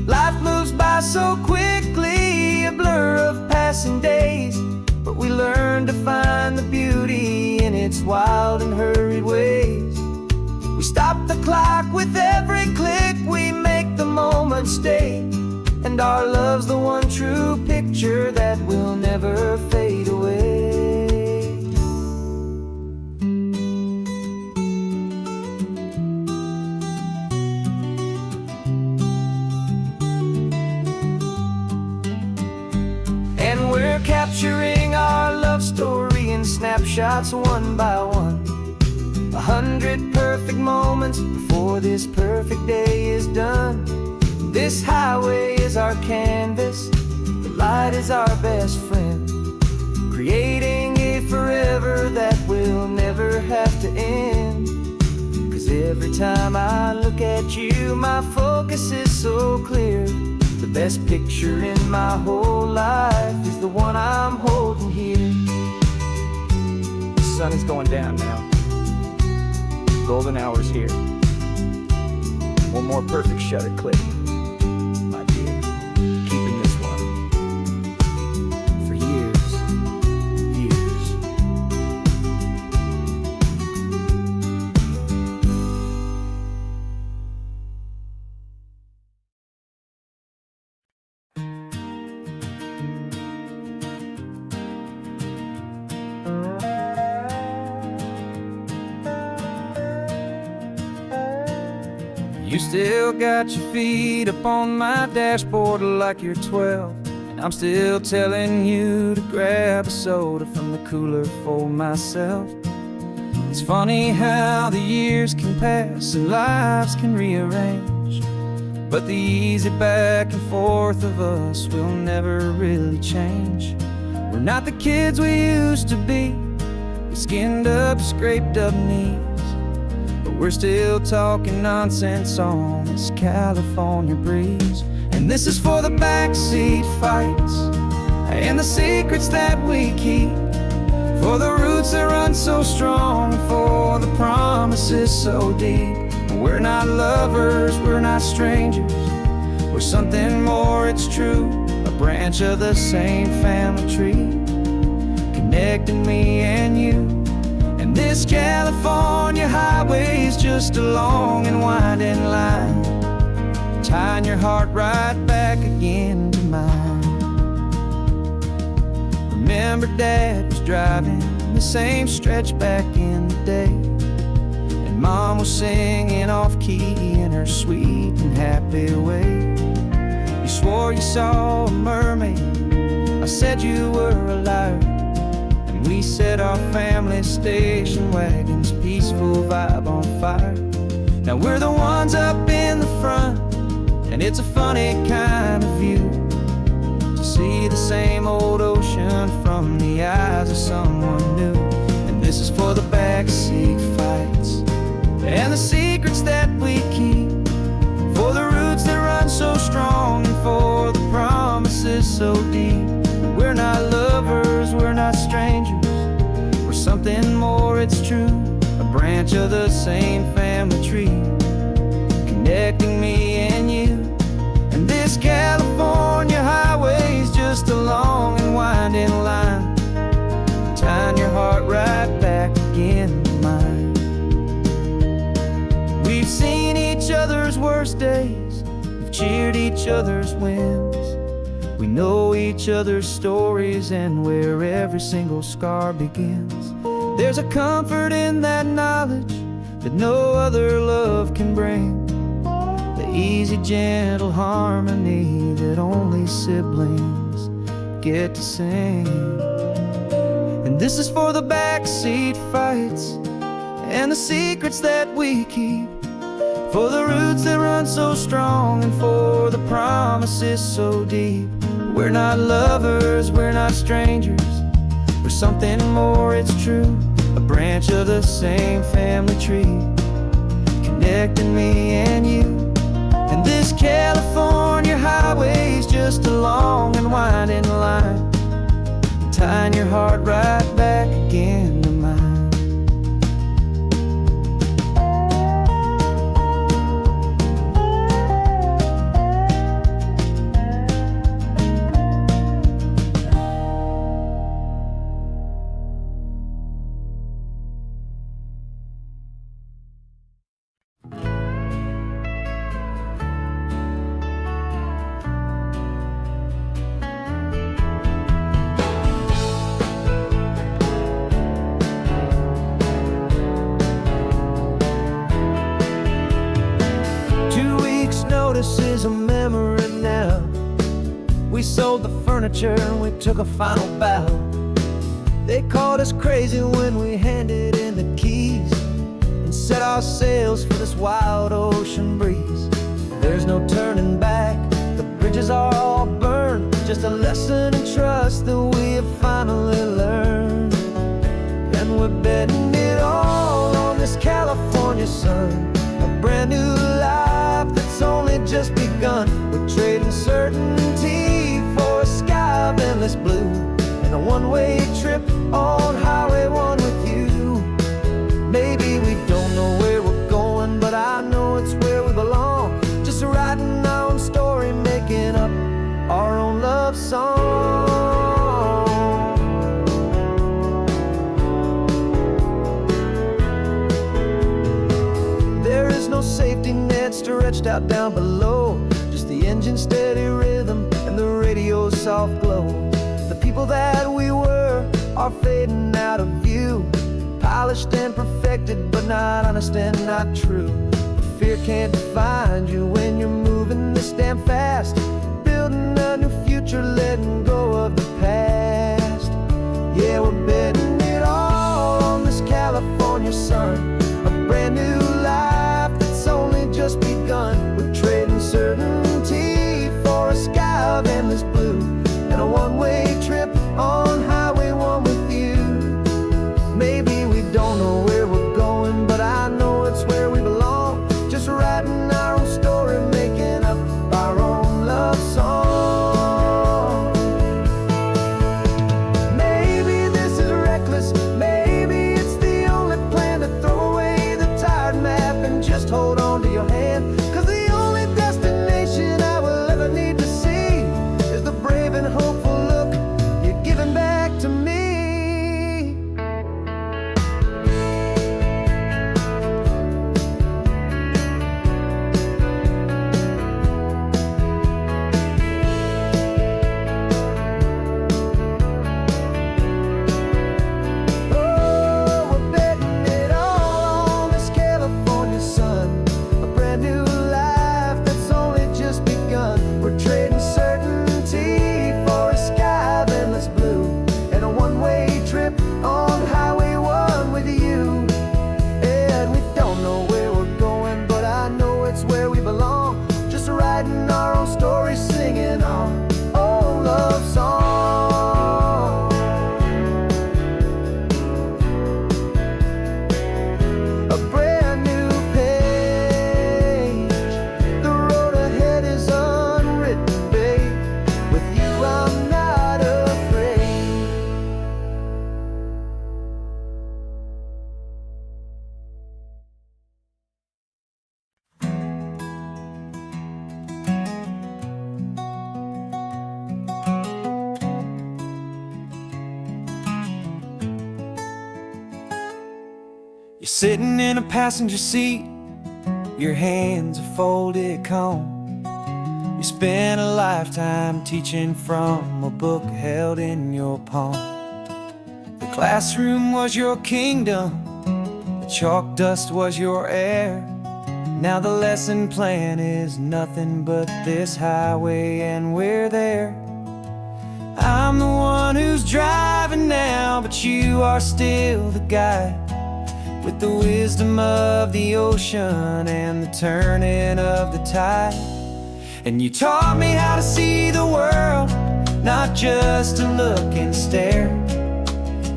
Life moves by so quickly, a blur of passing days, but we learn to find the beauty in its wild and hurried ways. We stop the clock with every click, we make the moment stay, and our love's the one true picture that will never fade away. We're capturing our love story in snapshots one by one. 100 perfect moments before this perfect day is done. This highway is our canvas, the light is our best friend, creating a forever that will never have to end. 'Cause Every time I look at you, my focus is so clear. The best picture in my whole life is the one I'm holding here. The sun is going down now. Golden hour's here. One more perfect shutter click, my dear. Keeping this one for years, years. You still got your feet up on my dashboard like you're 12, and I'm still telling you to grab a soda from the cooler for myself. It's funny how the years can pass and lives can rearrange, but the easy back and forth of us will never really change. We're not the kids we used to be, with skinned up, scraped up knees, but we're still talking nonsense on this California breeze. And this is for the backseat fights and the secrets that we keep, for the roots that run so strong, for the promises so deep. We're not lovers, we're not strangers, we're something more, it's true. A branch of the same family tree, connecting me and you. And this California highway is just a long and winding line, tying your heart right back again to mine. Remember Dad was driving the same stretch back in the day, and Mom was singing off-key in her sweet and happy way. You swore you saw a mermaid, I said you were a liar, and we set our family station wagon's peaceful vibe on fire. Now we're the ones up in the front, and it's a funny kind of view to see the same old ocean from the eyes of someone new. And this is for the backseat fights and the secrets that we keep, for the roots that run so strong, and for the promises so deep. We're not lovers, we're not strangers, we're something more, it's true. A branch of the same family tree, connecting me and you. And this California highway is just a long and winding line, tying your heart right back again to mine. We've seen each other's worst days, we've cheered each other's wins, we know each other's stories and where every single scar begins. There's a comfort in that knowledge that no other love can bring, the easy, gentle harmony that only siblings get to sing. And this is for the backseat fights and the secrets that we keep, for the roots that run so strong, and for the promises so deep. We're not lovers, we're not strangers, we're something more, it's true. A branch of the same family tree, connecting me and you. And this California highway is just a long and winding line, tying your heart right back again to mine. This is a memory now. We sold the furniture and we took a final bow. They called us crazy when we handed in the keys and set our sails for this wild ocean breeze. There's no turning back, the bridges are all burned, just a lesson in trust that we have finally learned. And we're betting it all on this California California sun, a brand new life that's only just begun. We're trading certainty for a sky of endless blue, and a one-way trip on Highway 1 with you. Maybe we don't know where we're going, but I know it's where we belong. Just writing our own story, making up our own love song. There is no safety net stretched out down below, just the engine's steady rhythm and the radio's soft glow. The people that we were are fading out of view, polished and perfected, but not honest and not true. Fear can't find you when you're moving this damn fast, building a new future, letting go of the past. Yeah, we're betting it all on this California sun, a brand new life that's only just begun. We're trading certainty for a sky of endless blue, and a one-way trip on Highway 1 with you. Maybe we don't know where we're going, but I know it's where we belong. Just writing our own story, making up our own love song. Maybe this is reckless, maybe it's the only plan to throw away the tired map and just hold on to your hand. 'Cause the only destination I will ever need to see is the brave and hopeful look you're giving back to me. You're sitting in a passenger seat, your hands are folded calm. You spent a lifetime teaching from a book held in your palm. The classroom was your kingdom, the chalk dust was your air. Now the lesson plan is nothing but this highway, and we're there. I'm the one who's driving now, but you are still the guide, with the wisdom of the ocean and the turning of the tide. And you taught me how to see the world, not just to look and stare.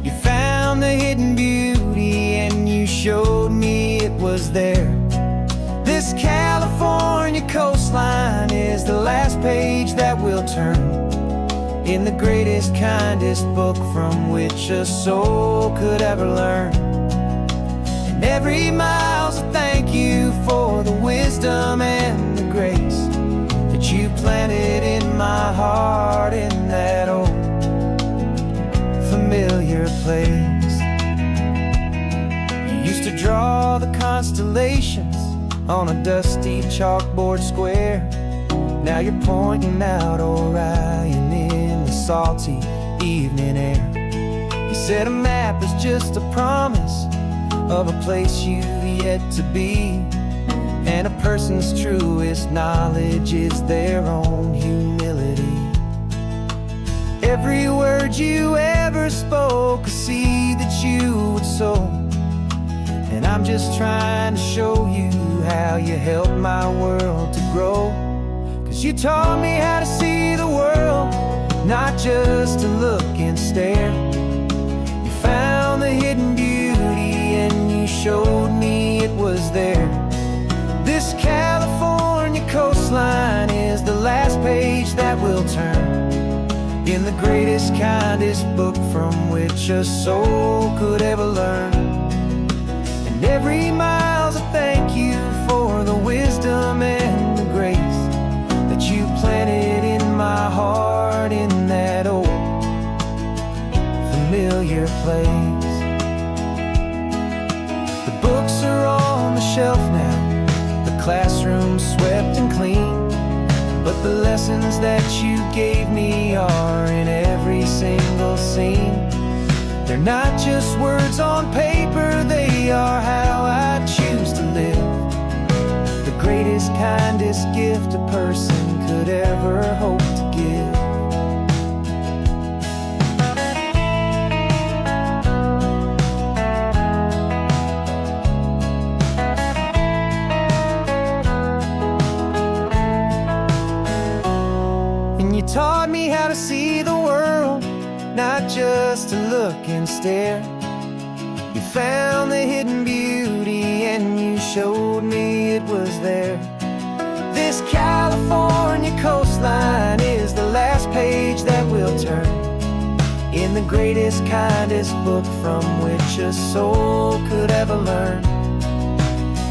You found the hidden beauty and you showed me it was there. This California coastline is the last page that we'll turn in the greatest, kindest book from which a soul could ever learn. And every mile's a thank you for the wisdom and the grace that you planted in my heart in that old familiar place. You used to draw the constellations on a dusty chalkboard square. Now you're pointing out Orion in the salty evening air. You said a map is just a promise of a place you've yet to be, and a person's truest knowledge is their own humility. Every word you ever spoke, a seed that you would sow, and I'm just trying to show you how you helped my world to grow. 'Cause you taught me how to see the world, not just to look and stare. You found the hidden beauty and you showed me it was there. greatest, kindest book from which a soul could ever learn. And every mile's a thank you for the wisdom and the grace that you planted in my heart in that old familiar place. The books are on the shelf now, the classroom swept and clean, but the lessons that you gave me are in every single scene. They're not just words on paper, they are how I choose to live. The greatest, kindest gift a person could ever hope to give. And you taught me how to see the world, not just to look and stare. You found the hidden beauty and you showed me it was there. This California coastline is the last page that we'll turn in the greatest, kindest book from which a soul could ever learn.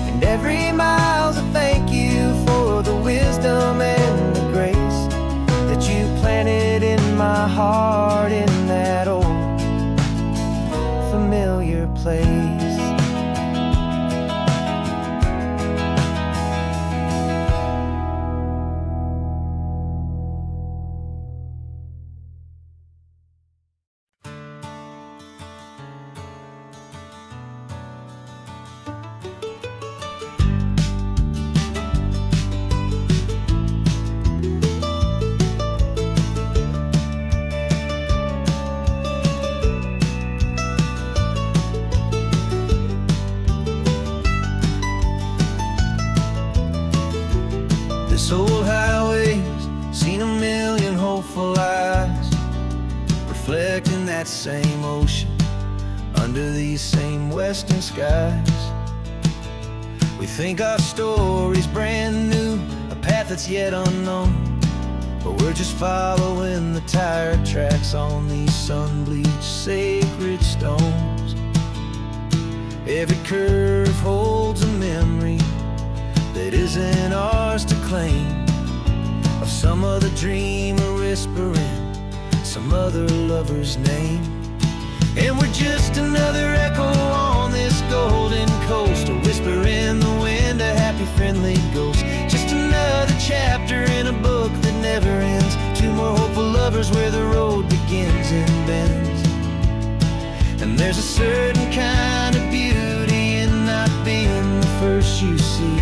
And every mile's a thank you for the wisdom and the grace that you planted in my heart in that old familiar place. This old highway's seen a million hopeful eyes, reflecting that same ocean under these same western skies. We think our story's brand new, a path that's yet unknown, but we're just following the tire tracks on these sun-bleached sacred stones. Every curve holds a memory that isn't ours to claim, of some other dreamer whispering some other lover's name. And we're just another echo on this golden coast, a whisper in the wind, a happy friendly ghost. Just another chapter in a book that never ends, two more hopeful lovers where the road begins and bends. And there's a certain kind of beauty in not being the first you see,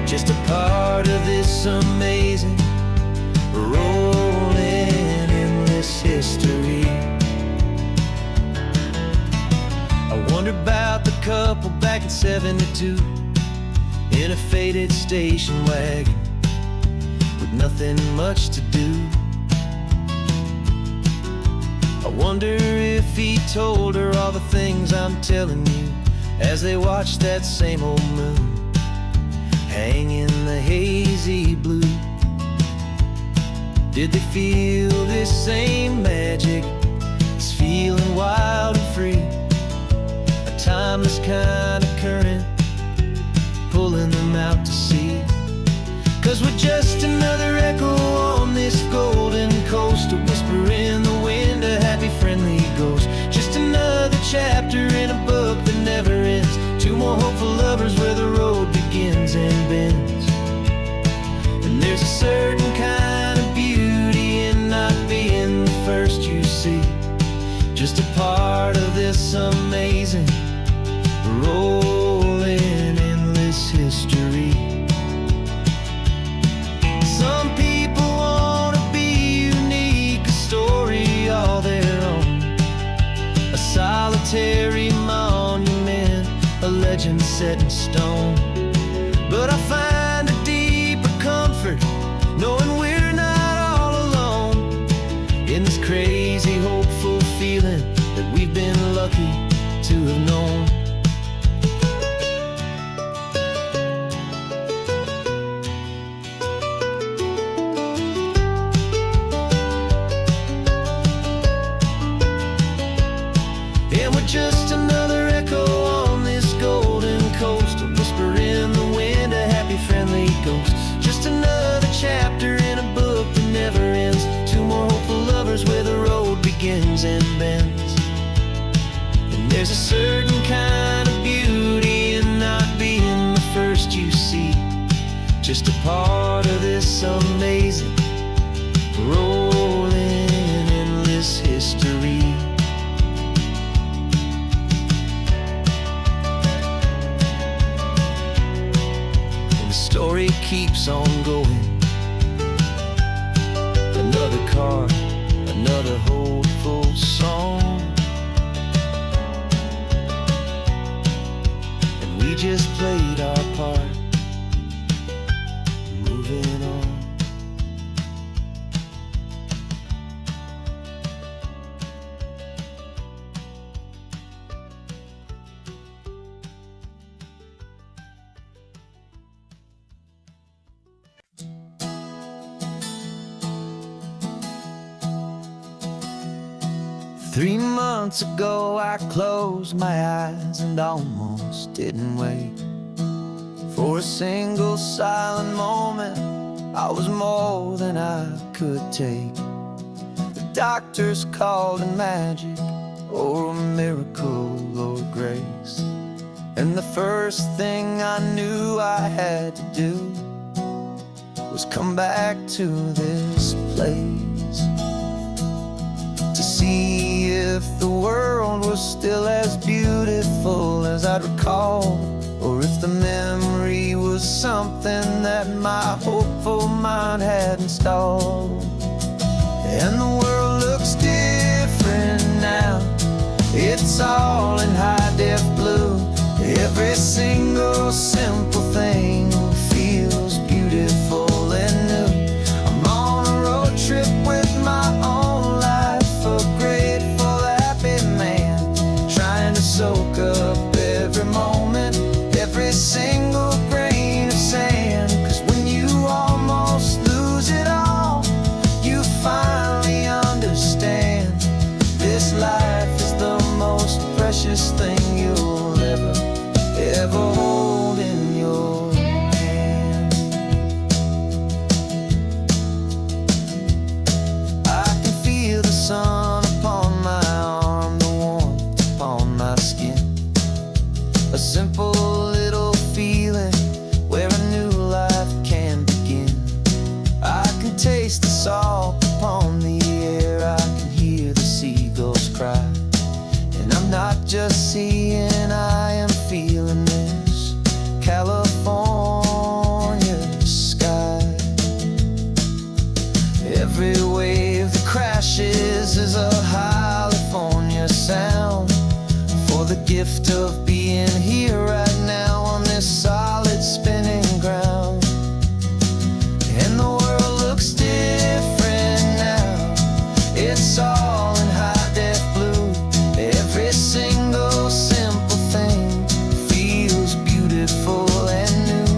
just a part of this amazing, rolling endless history. I wonder about the couple back in '72 in a faded station wagon with nothing much to do. I wonder if he told her all the things I'm telling you as they watched that same old moon hang in the hazy blue. Did they feel this same magic, this feeling wild and free, a timeless kind of current pulling them out to sea? 'Cause we're just another echo on this golden coast, a whisper in the wind, a happy friendly ghost. Just another chapter in a book that never ends, two more hopeful lovers where the road begins and bends. And there's a certain kind of beauty in not being the first you see, just a part of this amazing, rolling endless history. Some people want to be unique, a story all their own, a solitary monument, a legend set in stone. But I find a deeper comfort knowing we're not all alone in this crazy, hopeful feeling that we've been lucky to have known. a certain kind of beauty in not being the first you see, just a part of this amazing, rolling, endless history. And the story keeps on going. Another car, another hopeful song, and we just played our part, moving on. Three months ago I closed my eyes and almost didn't wait for a single silent moment. I was more than I could take. The doctors called it magic, or a miracle, or grace. And the first thing I knew I had to do was come back to this place, to see if the world was still as beautiful as I'd recall, or if the memory was something that my hopeful mind had installed. And the world looks different now, it's all in high-def blue. Every single simple thing feels beautiful and new. I'm on a road trip with my own life, a grateful, happy man, trying to soak up every moment, every single grain of sand. 'Cause when you almost lose it all, you finally understand this life is the most precious thing you'll ever hold in your hand. I can feel the sun upon my arm, the warmth upon my skin, a simple little feeling where a new life can begin. I can taste the salt upon the air, I can hear the seagulls cry, and I'm not just seeing, I am feeling this California sky. Every wave that crashes is a California sound, for the gift of being here right now on this solid spinning ground. And the world looks different now, it's all in high-def blue. Every single simple thing feels beautiful and new.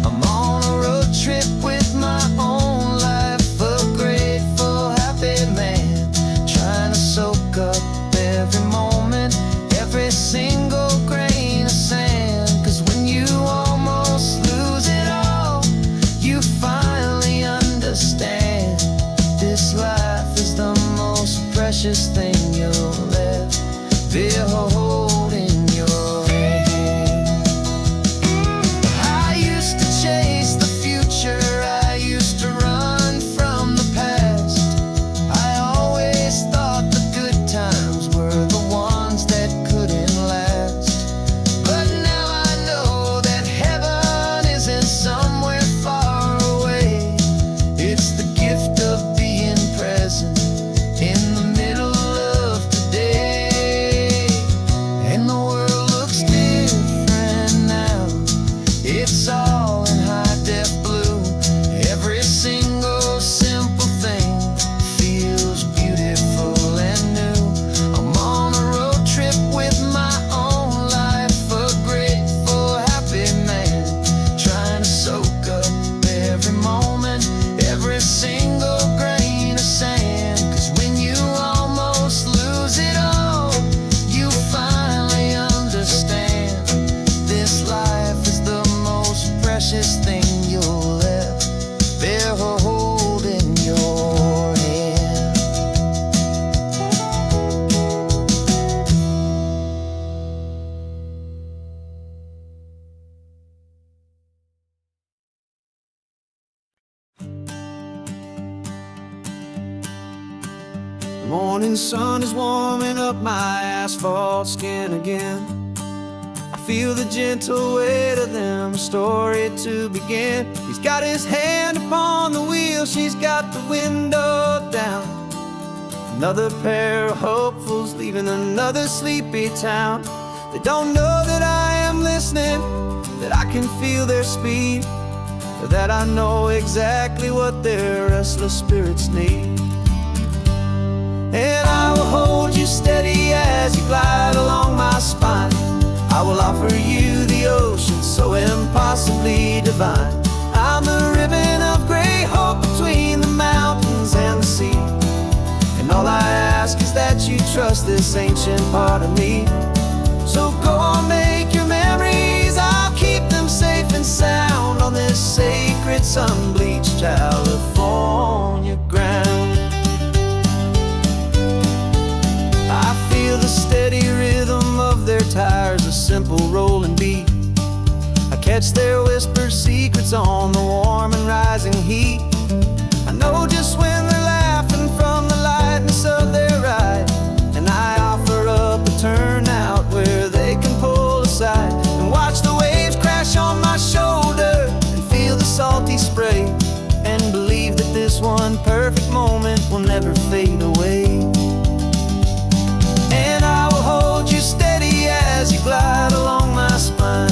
I'm on a road trip with my own life, a grateful, happy man, trying to soak up every moment, every single grain of sand. 'Cause when you almost lose it all, you finally understand this life is the most precious thing you'll ever hold in your hand. Morning sun is warming up my asphalt skin again. I feel the gentle weight of them, a story to begin. He's got his hand upon the wheel, she's got the window down. Another pair of hopefuls leaving another sleepy town. They don't know that I am listening, that I can feel their speed, or that I know exactly what their restless spirits need. And I will hold you steady as you glide along my spine. I will offer you the ocean so impossibly divine. I'm the ribbon of gray hope between the mountains and the sea. And all I ask is that you trust this ancient part of me. So go on, make your memories, I'll keep them safe and sound on this sacred sun-bleached California ground. I feel the steady rhythm of their tires, a simple rolling beat. I catch their whispered secrets on the warm and rising heat. I know just when they're laughing from the lightness of their ride, and I offer up a turnout where they can pull aside and watch the waves crash on my shoulder and feel the salty spray, and believe that this one perfect moment will never fade away. And I will hold you steady as you glide along my spine.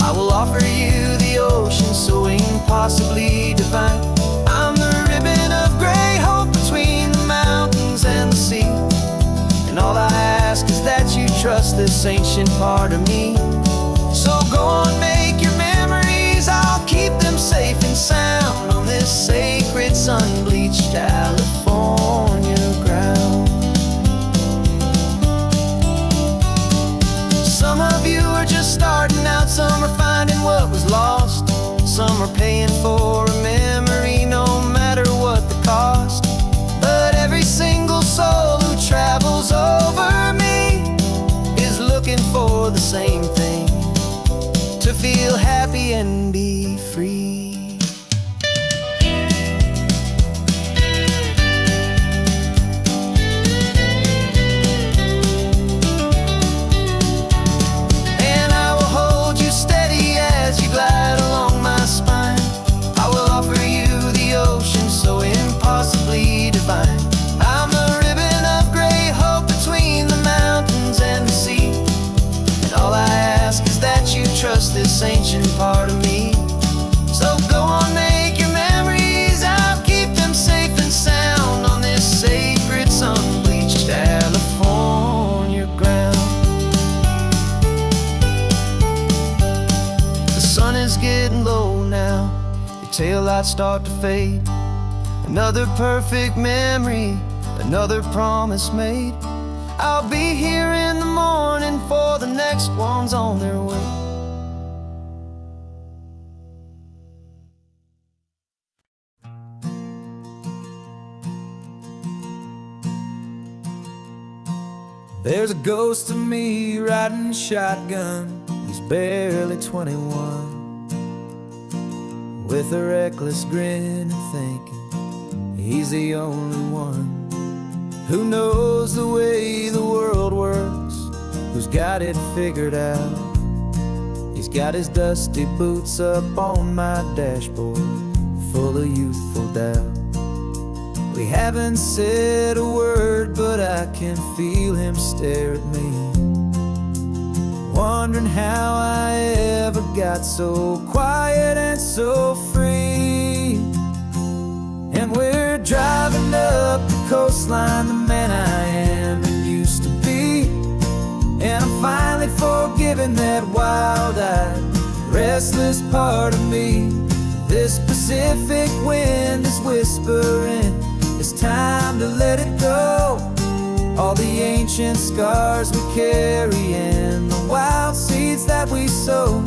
I will offer you the ocean so impossibly divine. I'm the ribbon of gray hope between the mountains and the sea. And all I ask is that you trust this ancient part of me. So go on, make your memories, I'll keep them safe and sound on this sacred sun-bleached California ground. Some of you are just starting out, some are finding what was lost, some are paying for a memory no matter what the cost. But every single soul who travels over me is looking for the same thing, to feel happy and be free. And I will hold you steady as you glide along my spine. I will offer you the ocean so impossibly divine. I'm the ribbon of gray hope between the mountains and the sea. And all I ask is that you trust this ancient part of me. So go on, make your memories, I'll keep them safe and sound on this sacred sun-bleached California ground. The sun is getting low now, your taillights start to fade. Another perfect memory, another promise made. I'll be here in the morning for the next ones on their way. There's a ghost of me riding shotgun. He's barely 21, with a reckless grin and thinking he's the only one who knows the way the world works, who's got it figured out. He's got his dusty boots up on my dashboard, full of youthful doubt. We haven't said a word, but I can feel him stare at me, wondering how I ever got so quiet and so free. And we're driving up the coastline, the man I am and used to be. And I'm finally forgiving that wild-eyed, restless part of me. This Pacific wind is whispering, it's time to let it go. All the ancient scars we carry and the wild seeds that we sow.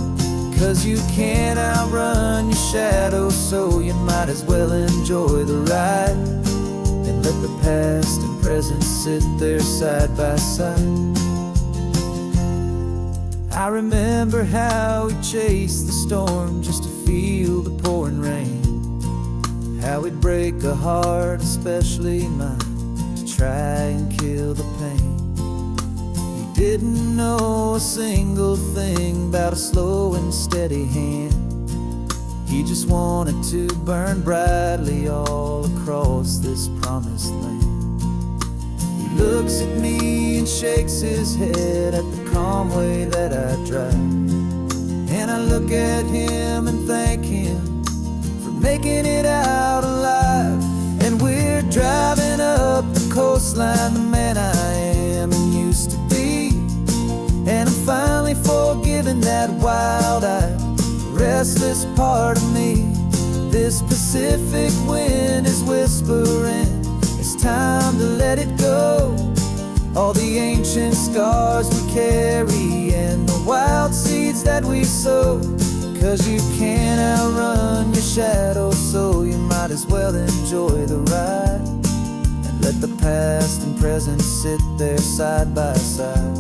'Cause you can't outrun your shadow, so you might as well enjoy the ride and let the past and present sit there side by side. I remember how we chased the storm just to feel the pouring rain, how we'd break a heart, especially mine, to try and kill the pain. He didn't know a single thing about a slow and steady hand. He just wanted to burn brightly all across this promised land. He looks at me and shakes his head at the calm way that I drive. And I look at him and thank him for making it out alive. And we're driving up the coastline, the man I am and used to be. And I'm finally forgiving that wild-eyed, restless part of me. This Pacific wind is whispering, it's time to let it go. All the ancient scars we carry and the wild seeds that we sow. 'Cause you can't outrun your shadow, so you might as well enjoy the ride. And let the past and present sit there side by side.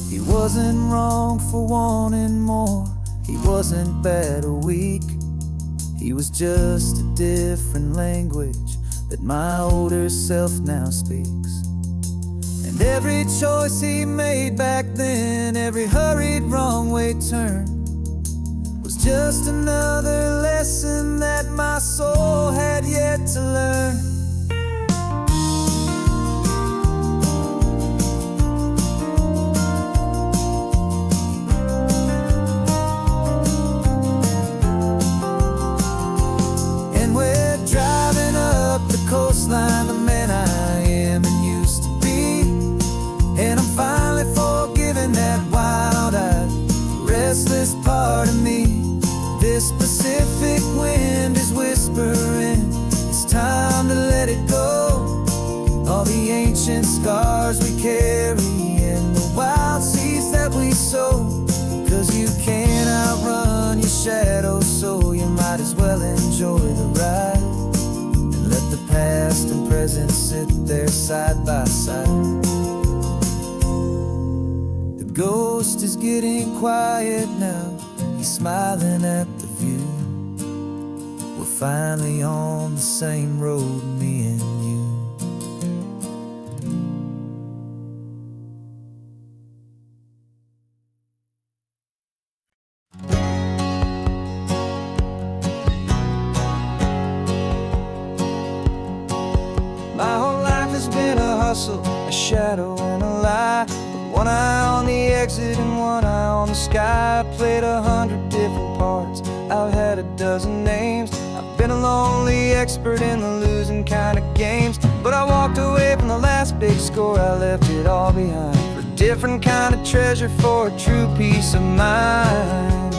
He wasn't wrong for wanting more. He wasn't bad or weak. He was just a different language that my older self now speaks. And every choice he made back then, every hurried wrong way turn, was just another lesson that my soul had yet to learn. Coastline, the man I am and used to be. And I'm finally forgiving that wild-eyed, restless part of me. This Pacific wind is whispering, it's time to let it go. All the ancient scars we carry and the wild seeds that we sow. 'Cause you can't outrun your shadow, so you might as well enjoy the ride. Let the past and present sit there side by side. The ghost is getting quiet now. He's smiling at the view. We're finally on the same road, me and you. My whole life has been a hustle, a shadow and a lie. With one eye on the exit and one eye on the sky. I played 100 different parts, I've had a dozen names. I've been a lonely expert in the losing kind of games. But I walked away from the last big score, I left it all behind. For a different kind of treasure, for a true peace of mind.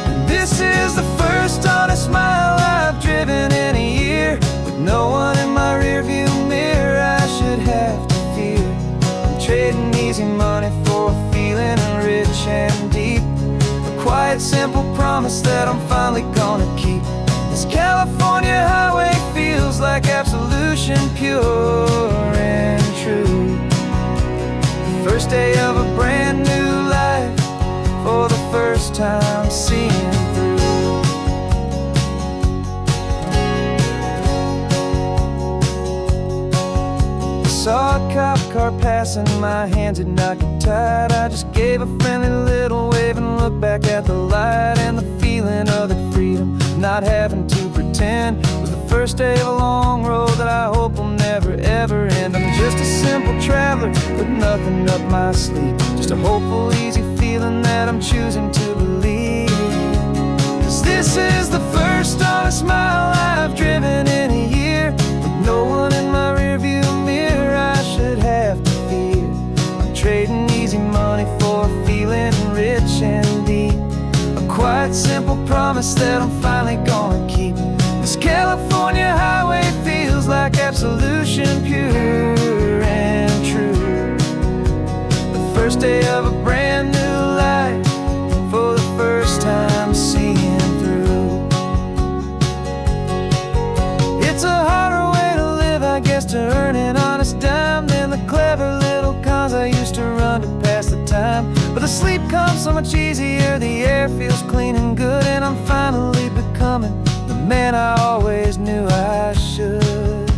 And this is the first honest mile I've driven in a year. With no one in my rearview mirror I should have to fear. I'm trading easy money for a feeling rich and deep. A quiet, simple promise that I'm finally gonna keep. This California highway feels like absolution, pure and true. The first day of a brand new life, for the first time seeing through. Saw a cop car passing, my hands had not got tied. I just gave a friendly little wave and looked back at the light. And the feeling of the freedom, not having to pretend, was the first day of a long road that I hope will never ever end. I'm just a simple traveler with nothing up my sleeve, just a hopeful, easy feeling that I'm choosing to believe. 'Cause this is the first honest mile I've driven in a year. With no one in my rearview mirror I should have to fear. I'm trading easy money for a feeling rich and deep. A quiet, simple promise that I'm finally gonna keep. This California highway feels like absolution, pure and true. The first day of a brand new life, for the first time seeing through. It's a harder way to live, I guess, to earn an honest dime than the clever little cons I used to run to pass the time. But the sleep comes so much easier, the air feels clean and good, and I'm finally becoming the man I always knew I should.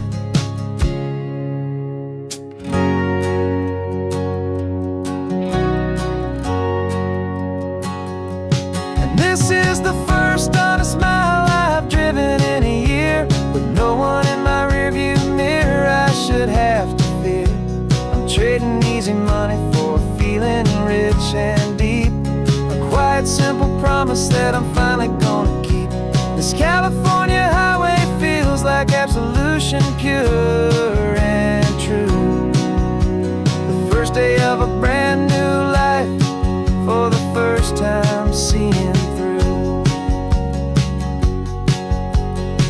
This is the first honest mile I've driven in a year, with no one in my rearview mirror I should have to fear. I'm trading easy money for a feeling rich and deep, a quiet, simple promise that I'm finally gonna keep. This California highway feels like absolution, pure and true. The first day of a brand new life, for the first time seeing through.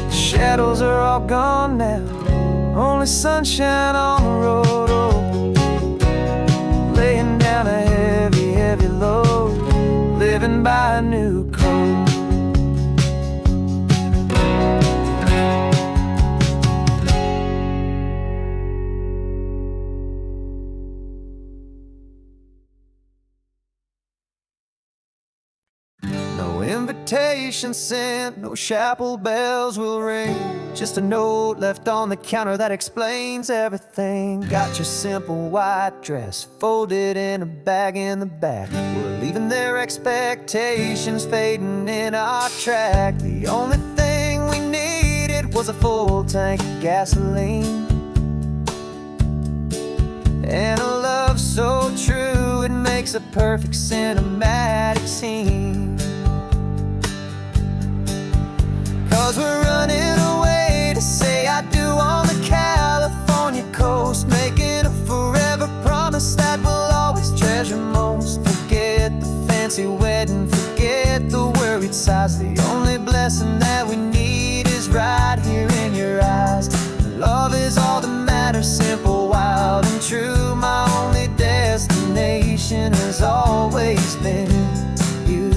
The shadows are all gone now, only sunshine on the road. Oh, laying down a heavy, heavy load, living by a new code. No invitation sent, no chapel bells will ring, just a note left on the counter that explains everything. Got your simple white dress folded in a bag in the back. We're leaving their expectations fading in our track. The only thing we needed was a full tank of gasoline, and a love so true it makes a perfect cinematic scene. 'Cause we're running away to say I do on the California coast, making a forever promise that we'll always treasure most. Forget the fancy wedding, forget the worried sighs. The only blessing that we need is right here in your eyes. Love is all that matters, simple, wild and true. My only destination has always been you.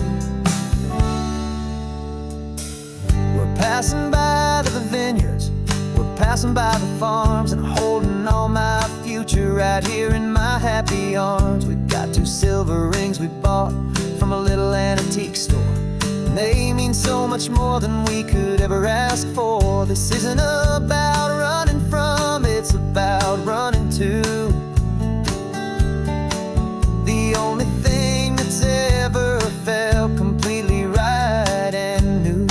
We're passing by the vineyards, we're passing by the farms, and holding all my future right here in my happy arms. We've got 2 silver rings we bought from a little antique store, and they mean so much more than we could ever ask for. This isn't about running from, it's about running to. The only thing that's ever felt completely right and new.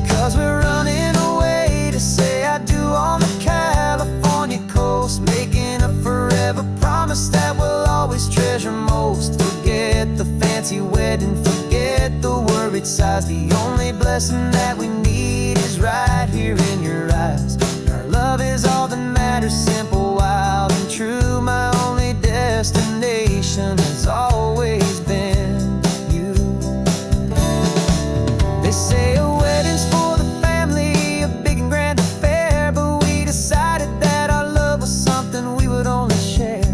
'Cause we're running away to say I do on the California coast, making a forever promise that we'll always treasure most. Forget the fancy wedding, forget the worried sighs. The only blessing that we need is right here in your eyes. Our love is all that matters, simple, wild and true. My only destination has always been you. They say a wedding's for the family, a big and grand affair, but we decided that our love was something we would only share,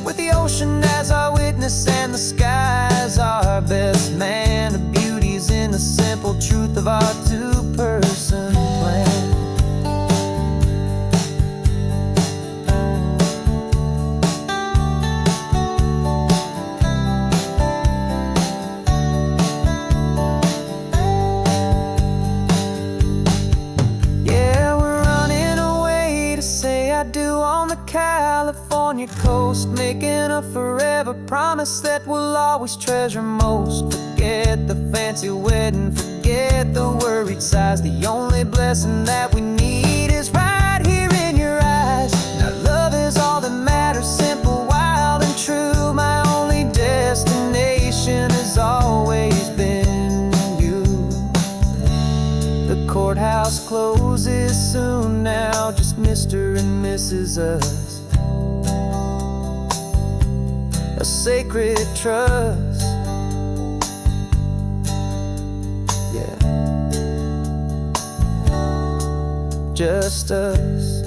with the ocean as our witness and the sky as our best man. The beauty's in the simple truth of our 2-person plan. Yeah, we're running away to say I do on the California coast, making a forever promise that we'll always treasure most. Forget the fancy wedding, forget the worried sighs. The only blessing that we need is right here in your eyes. Now love is all that matters, simple, wild and true. My only destination has always been you. The courthouse closes soon now, just Mr. and Mrs. Us, a sacred trust. Yeah, just us.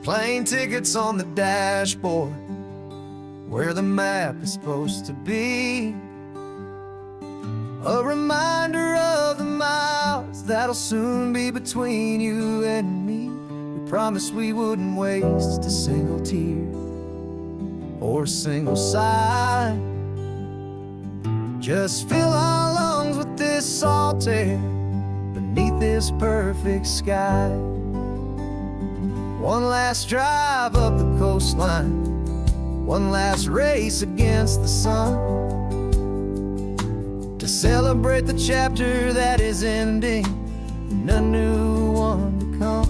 Plane tickets on the dashboard, where the map is supposed to be. A reminder of the miles that'll soon be between you and me. We promised we wouldn't waste a single tear or a single sigh, Just fill our lungs with this salt air beneath this perfect sky. One last drive up the coastline, one last race against the sun, to celebrate the chapter that is ending and a new one to come.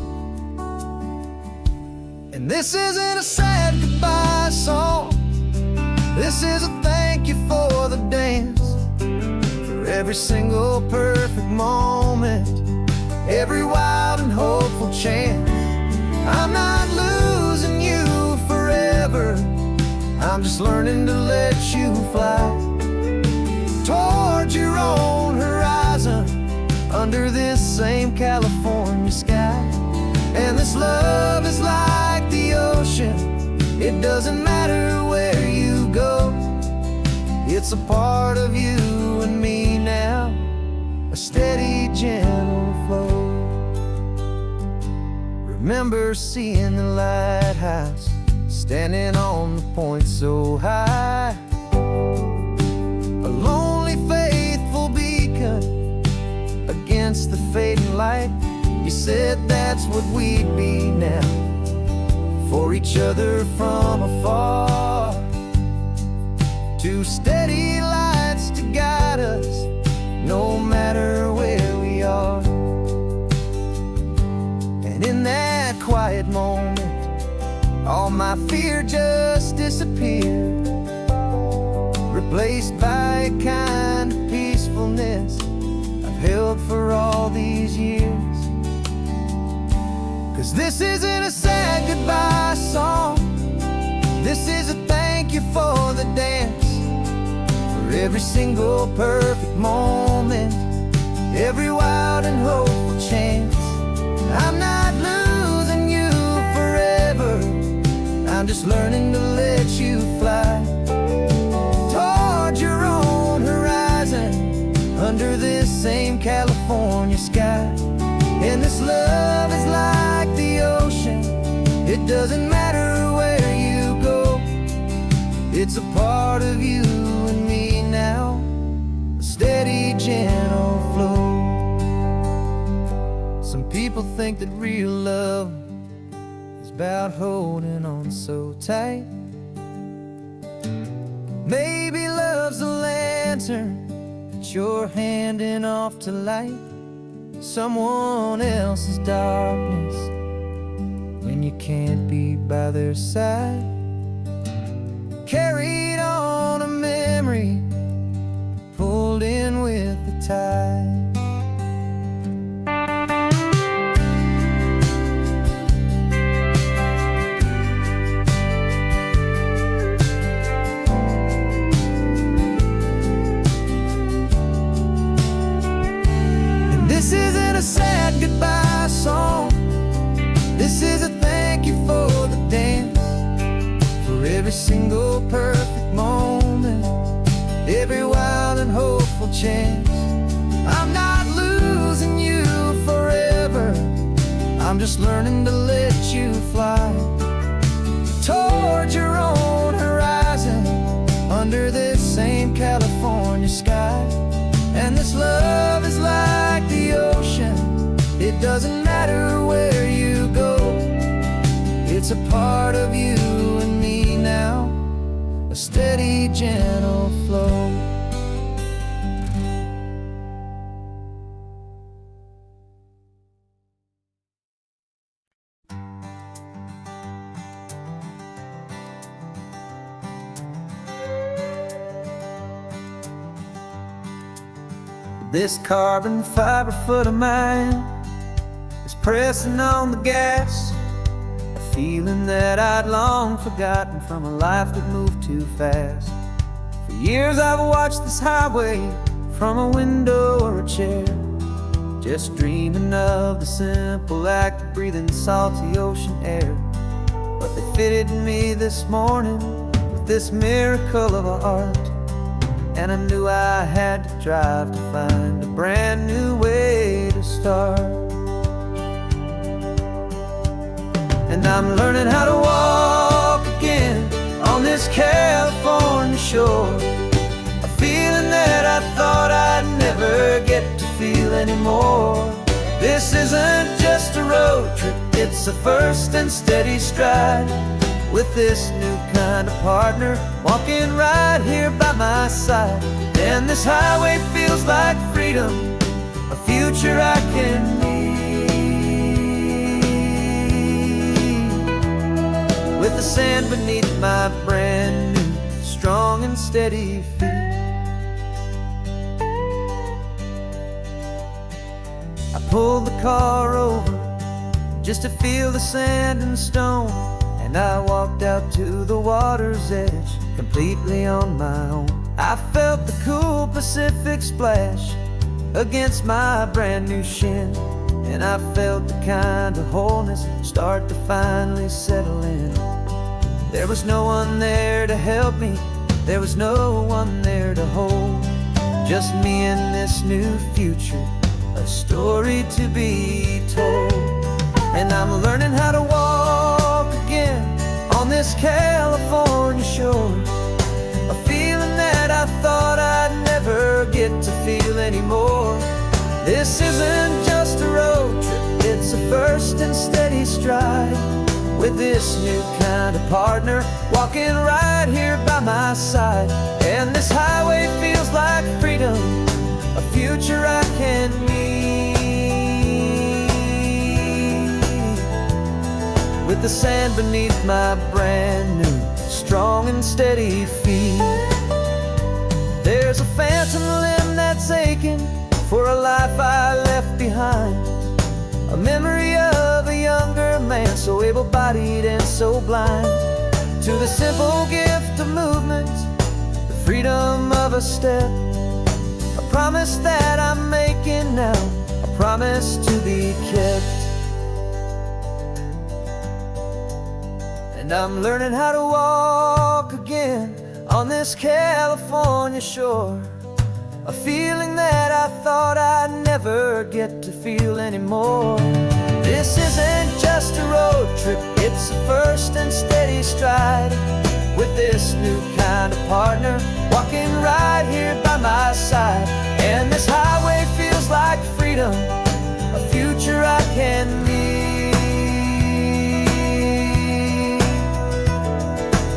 And this isn't a sad goodbye song, this is a thank you for the dance, for every single perfect moment, every wild and hopeful chance. I'm not losing you forever, I'm just learning to let you fly towards your own horizon, under this same California sky. And this love is like the ocean, it doesn't matter where you go, it's a part of you and me now, a steady, gentle flow. Remember seeing the lighthouse, standing on the point so high, a lonely, faithful beacon against the fading light. You said that's what we'd be now, for each other from afar. Two steady lights to guide us, no matter where we are. And in that quiet moment, all my fear just disappeared, replaced by a kind of peacefulness I've held for all these years. 'Cause this isn't a sad goodbye song, this is a thank you for the dance, for every single perfect moment, every wild and hopeful chance. I'm not losing you forever, I'm just learning to let you fly towards your own horizon, under this same California sky. And this love is like the ocean, it doesn't matter where you go, it's a part of you and me now, a steady, gentle flow. Some people think that real love is about holding on so tight. Maybe love's a lantern that you're handing off to light someone else's darkness when you can't be by their side. Carried on a memory, pulled in with the tide. This isn't a sad goodbye song, this is a thank you for the dance, for every single perfect moment, every wild and hopeful chance. I'm not losing you forever, I'm just learning to let you fly towards your own horizon, under this same California sky. And this love is like the ocean, it doesn't matter where you go, it's a part of you and me now, a steady, gentle flow. This carbon fiber foot of mine is pressing on the gas, a feeling that I'd long forgotten from a life that moved too fast. For years I've watched this highway from a window or a chair, just dreaming of the simple act of breathing salty ocean air. But they fitted me this morning with this miracle of art, and I knew I had to drive to find a brand new way to start. And I'm learning how to walk again on this California shore, a feeling that anymore. This isn't just a road trip, it's a first and steady stride. With this new kind of partner walking right here by my side. And this highway feels like freedom, a future I can need. With the sand beneath my brand new, strong and steady feet. I pulled the car over just to feel the sand and stone, and I walked out to the water's edge, completely on my own. I felt the cool Pacific splash against my brand new shin, and I felt the kind of wholeness start to finally settle in. There was no one there to help me, there was no one there to hold, just me and this new future, a story to be told. And I'm learning how to walk again on this California shore, a feeling that I thought I'd never get to feel anymore. This isn't just a road trip, it's a first and steady stride. With this new kind of partner walking right here by my side. And this highway feels like freedom, a future I can need. With the sand beneath my brand new, strong and steady feet. There's a phantom limb that's aching for a life I left behind, a memory of a younger man, so able-bodied and so blind, to the simple gift of movement, the freedom of a step, a promise that I'm making now, a promise to be kept. And I'm learning how to walk again on this California shore, a feeling that I thought I'd never get to feel anymore. This isn't just a road trip, it's a first and steady stride. With this new kind of partner walking right here by my side. And this highway feels like freedom, a future I can need.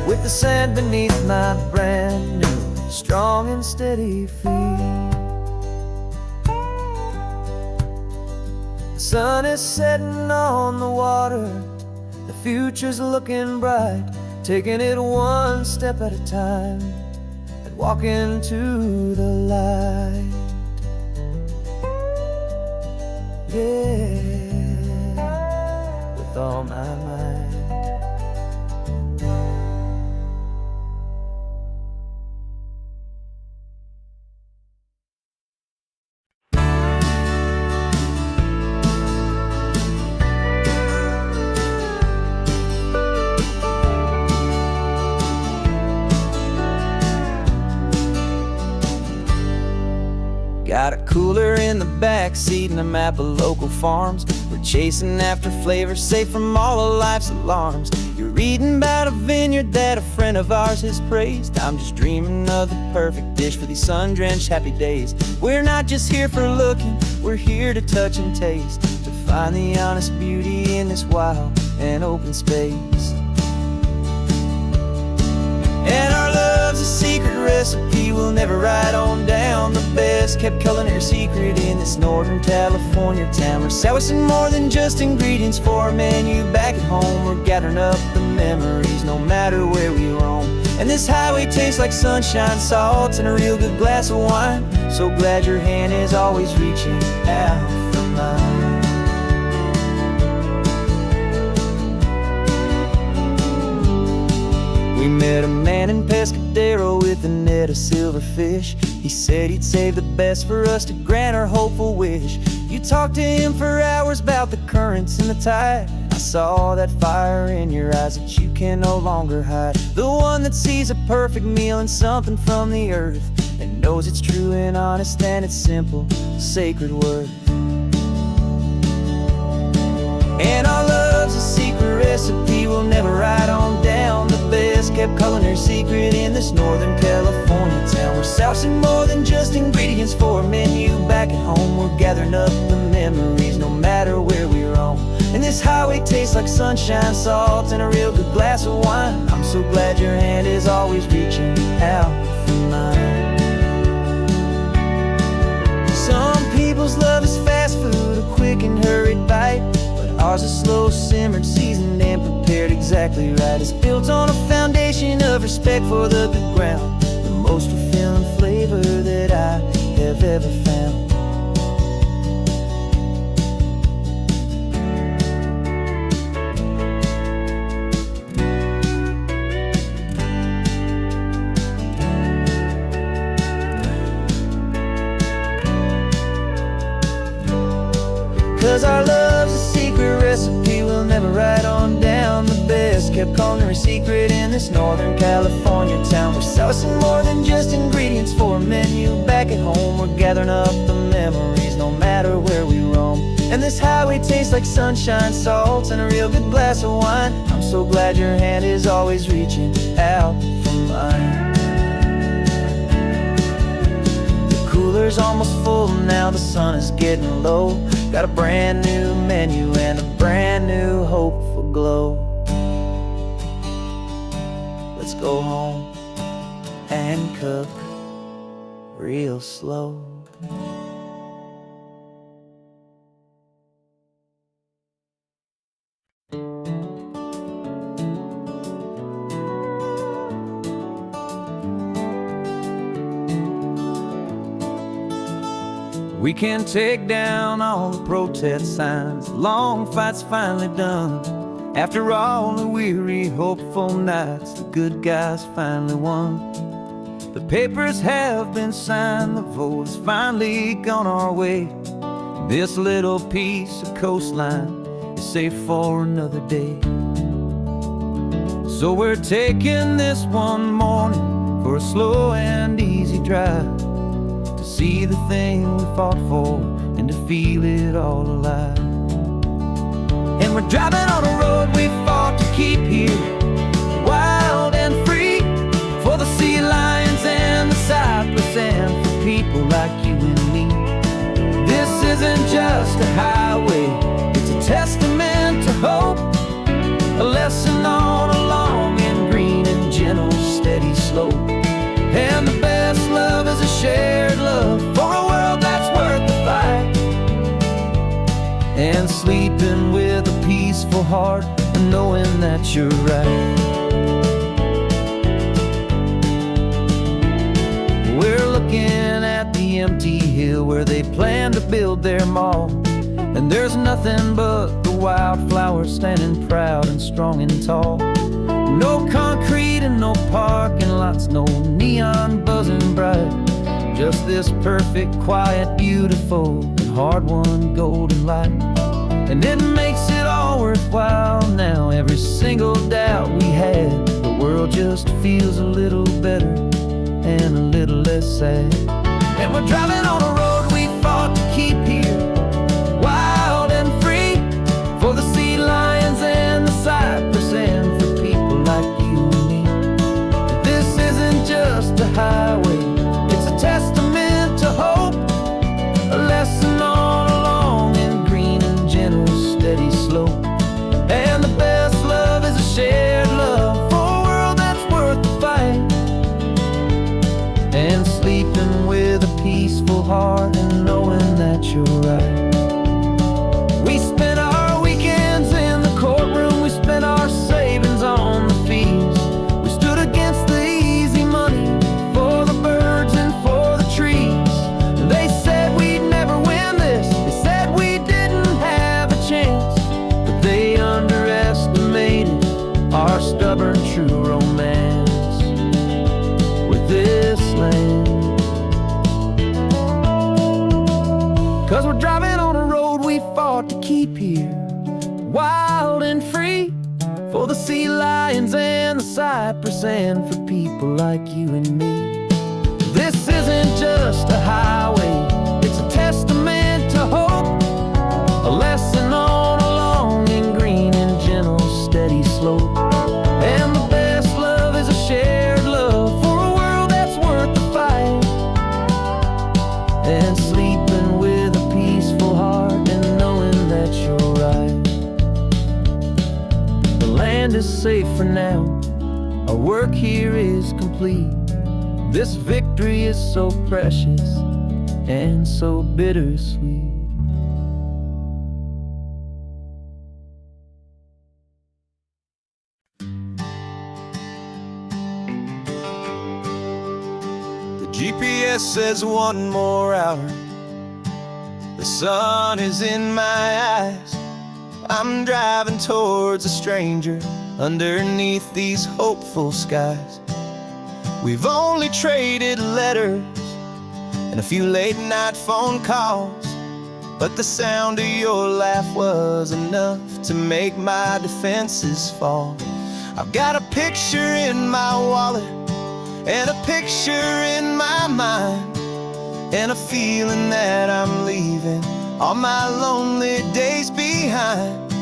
With the sand beneath my brand new, strong and steady feet. The sun is setting on the water, the future's looking bright, taking it one step at a time and walking to the light. Yeah, with all my might. Got a cooler in the back seat and a map of local farms. We're chasing after flavors safe from all of life's alarms. You're reading about a vineyard that a friend of ours has praised. I'm just dreaming of the perfect dish for these sun-drenched happy days. We're not just here for looking, we're here to touch and taste, to find the honest beauty in this wild and open space. And our love's a secret recipe we'll never write on down. The best kept culinary secret in this Northern California town. We're salvaging more than just ingredients for a menu back at home. We're gathering up the memories no matter where we roam. And this highway tastes like sunshine, salt, and a real good glass of wine. So glad your hand is always reaching out for mine. We met a man in Pescadero with a net of silverfish. He said he'd save the best for us to grant our hopeful wish. You talked to him for hours about the currents and the tide. I saw that fire in your eyes that you can no longer hide. The one that sees a perfect meal and something from the earth, and knows it's true and honest and it's simple, sacred worth. And our love's a secret recipe we'll never write on down. The best kept kept culinary secret in this Northern California town. We're sourcing more than just ingredients for a menu. Back at home, we're gathering up the memories, no matter where we roam. And this highway tastes like sunshine, salt, and a real good glass of wine. I'm so glad your hand is always reaching out for mine. Some people's love is fast food, a quick and hurried bite, but ours is slow simmered, seasoned, and prepared exactly right. It's built on a foundation of respect for the good ground, the most fulfilling flavor that I have ever found. 'Cause our love's a secret recipe we'll never write on down. The best kept culinary secret in this Northern California town. We're sourcing more than just ingredients for a menu. Back at home, we're gathering up the memories, no matter where we roam. And this highway tastes like sunshine, salt, and a real good glass of wine. I'm so glad your hand is always reaching out for mine. The cooler's almost full now, the sun is getting low. Got a brand new menu and a brand new hope for glow. Let's go home and cook real slow. We can take down all the protest signs. Long fight's finally done. After all the weary, hopeful nights, the good guys finally won. The papers have been signed, the vote has finally gone our way. This little piece of coastline is safe for another day. So we're taking this one morning for a slow and easy drive, to see the thing we fought for and to feel it all alive. And we're driving on a road we fought to keep here, wild and free, for the sea lions and the cypress and for people like you and me. This isn't just a highway, it's a testament to hope, a lesson on a long and green and gentle steady slope. And the best love is a shared love for a world that's worth the fight, and sleeping with a peaceful heart and knowing that you're right. We're looking at the empty hill where they plan to build their mall, and there's nothing but the wildflowers standing proud and strong and tall. No concrete and no parking lots, no neon buzzing bright, just this perfect, quiet, beautiful, and hard-won golden light. And it makes it all worthwhile now, every single doubt we had. The world just feels a little better and a little less sad. And we're driving on a road we fought to keep here, wild and free, for the sea lions and the cypress and for people like you and me. This isn't just a highway, it's a testament to hope, a lesson on a long and green and gentle steady slope. And the best love is a shared love for a world that's worth the fight, and sleeping with a peaceful heart and knowing that you're right. We spent our weekends in the courtroom, we spent our savings on the fees. We stood against the easy money for the birds and for the trees. They said we'd never win this, they said we didn't have a chance, but they underestimated our stubborn true romance with this land. 'Cause we're driving on a road we fought to keep here, wild and free, for the sea lions and the cypress and for people like you and me. This isn't just a highway, it's a testament to hope, a lesson on a long and green and gentle steady slope. And the best love is a and sleeping with a peaceful heart and knowing that you're right. The land is safe for now, our work here is complete. This victory is so precious and so bittersweet. GPS says one more hour. The sun is in my eyes. I'm driving towards a stranger underneath these hopeful skies. We've only traded letters and a few late night phone calls, but the sound of your laugh was enough to make my defenses fall. I've got a picture in my wallet and a picture in my mind, and a feeling that I'm leaving all my lonely days behind.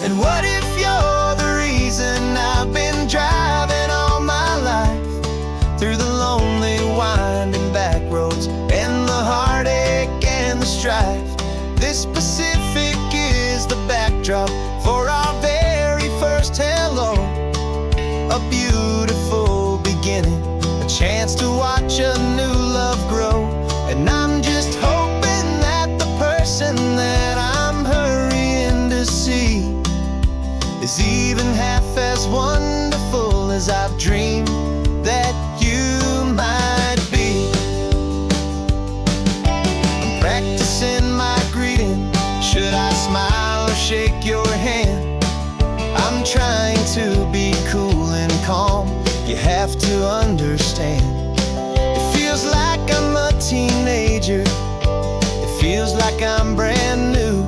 And what if you're the reason I've been driving all my life, through the lonely winding back roads and the heartache and the strife? This Pacific is the backdrop for our very first hello. A beautiful beginning, a chance to watch a new love grow. And I'm just hoping that the person that I'm hurrying to see is even half as wonderful as I've dreamed that you might be. I'm practicing my greeting. Should I smile or shake your hand? I'm trying to be cool and calm. You have to understand. It feels like I'm a teenager. It feels like I'm brand new.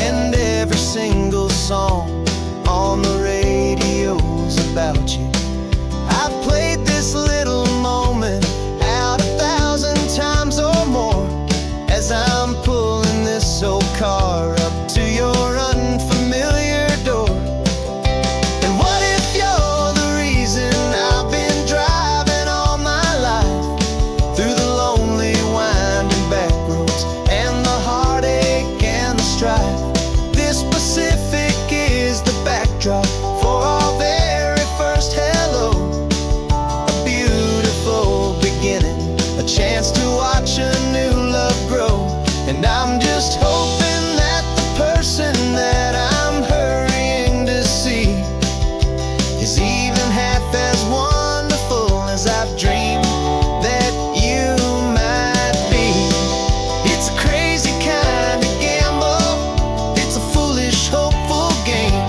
And every single song on the radio's about you. I've played this little moment out 1,000 times or more as I'm pulling this old car up to your unfamiliar door. And what if you're the reason I've been driving all my life, through the lonely winding back roads and the heartache and the strife? This Pacific is the backdrop for our very first hello. A beautiful beginning, a chance to watch a new love grow. And I'm just hoping that the person that I'm hurrying to see is even half as wonderful as I've dreamed that you might be. It's a crazy kind of gamble. It's a foolish, hopeful game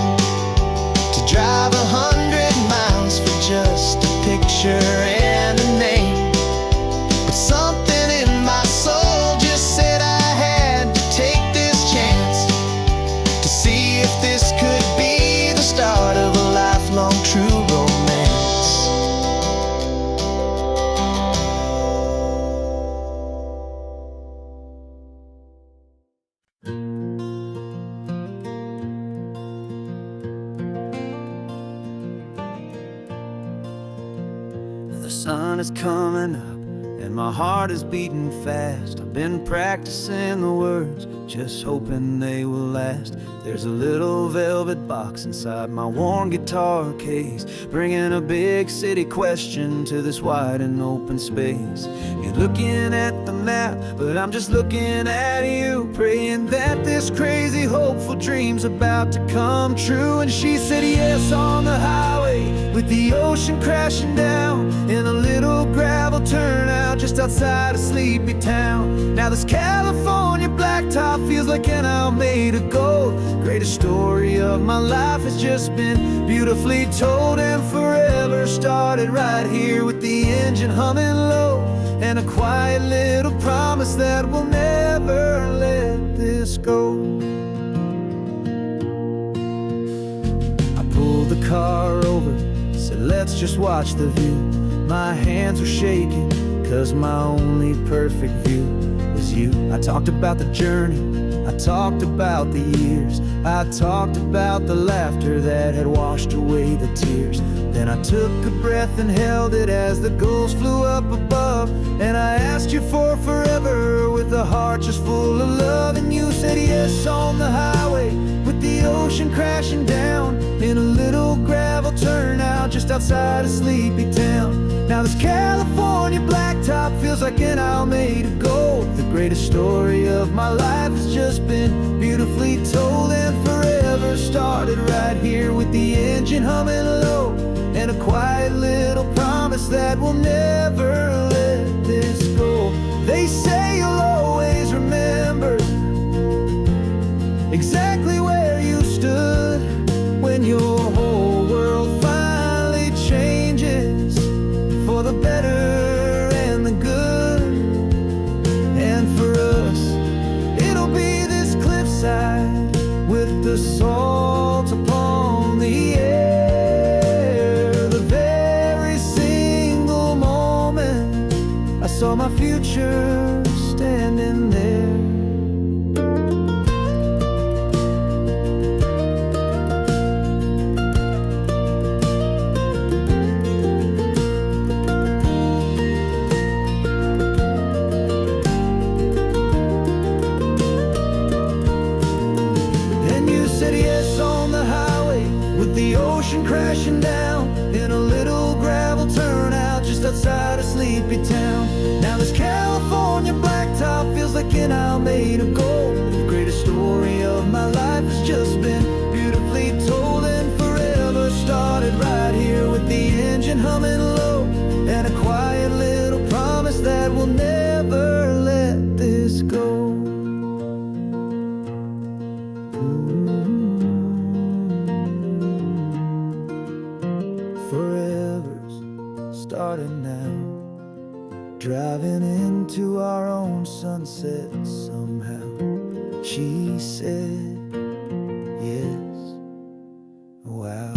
to drive 100 miles for just a picture and a name. But something in my soul just said I had to take this chance to see if this could be the start of a lifelong true romance. The sun is coming up and my heart is beating fast. I've been practicing the words, just hoping they will last. There's a little velvet box inside my worn guitar case, bringing a big city question to this wide and open space. You're looking at the map, but I'm just looking at you, praying that this crazy hopeful dream's about to come true. And she said yes on the highway, with the ocean crashing down in a little gravel turnout just outside a sleepy town. Now this California blacktop feels like an owl made of gold. Greatest story of my life has just been beautifully told, and forever started right here with the engine humming low, and a quiet little promise that we'll never let this go. I pulled the car over, said let's just watch the view. My hands were shaking, cause my only perfect view was you. I talked about the journey, I talked about the years, I talked about the laughter that had washed away the tears. Then I took a breath and held it as the gulls flew up above, and I asked you for forever ocean crashing down in a little gravel turnout just outside of sleepy town. Now this California blacktop feels like an isle made of gold. The greatest story of my life has just been beautifully told, and forever started right here with the engine humming low, and a quiet little promise that we'll never let this go. They say you'll always remember exactly where you stood when your whole world finally changes for the better and the good. And for us, it'll be this cliffside with the salt upon the air. The very single moment I saw my future standing there. Said yes on the highway with the ocean crashing down in a little gravel turnout just outside of sleepy town. Now this California blacktop feels like an isle made of gold. The greatest story of my life has just been beautifully told, and forever started right here with the engine humming low, and a quiet little promise that we'll never let this go. Forever's starting now, driving into our own sunset somehow. She said yes, wow.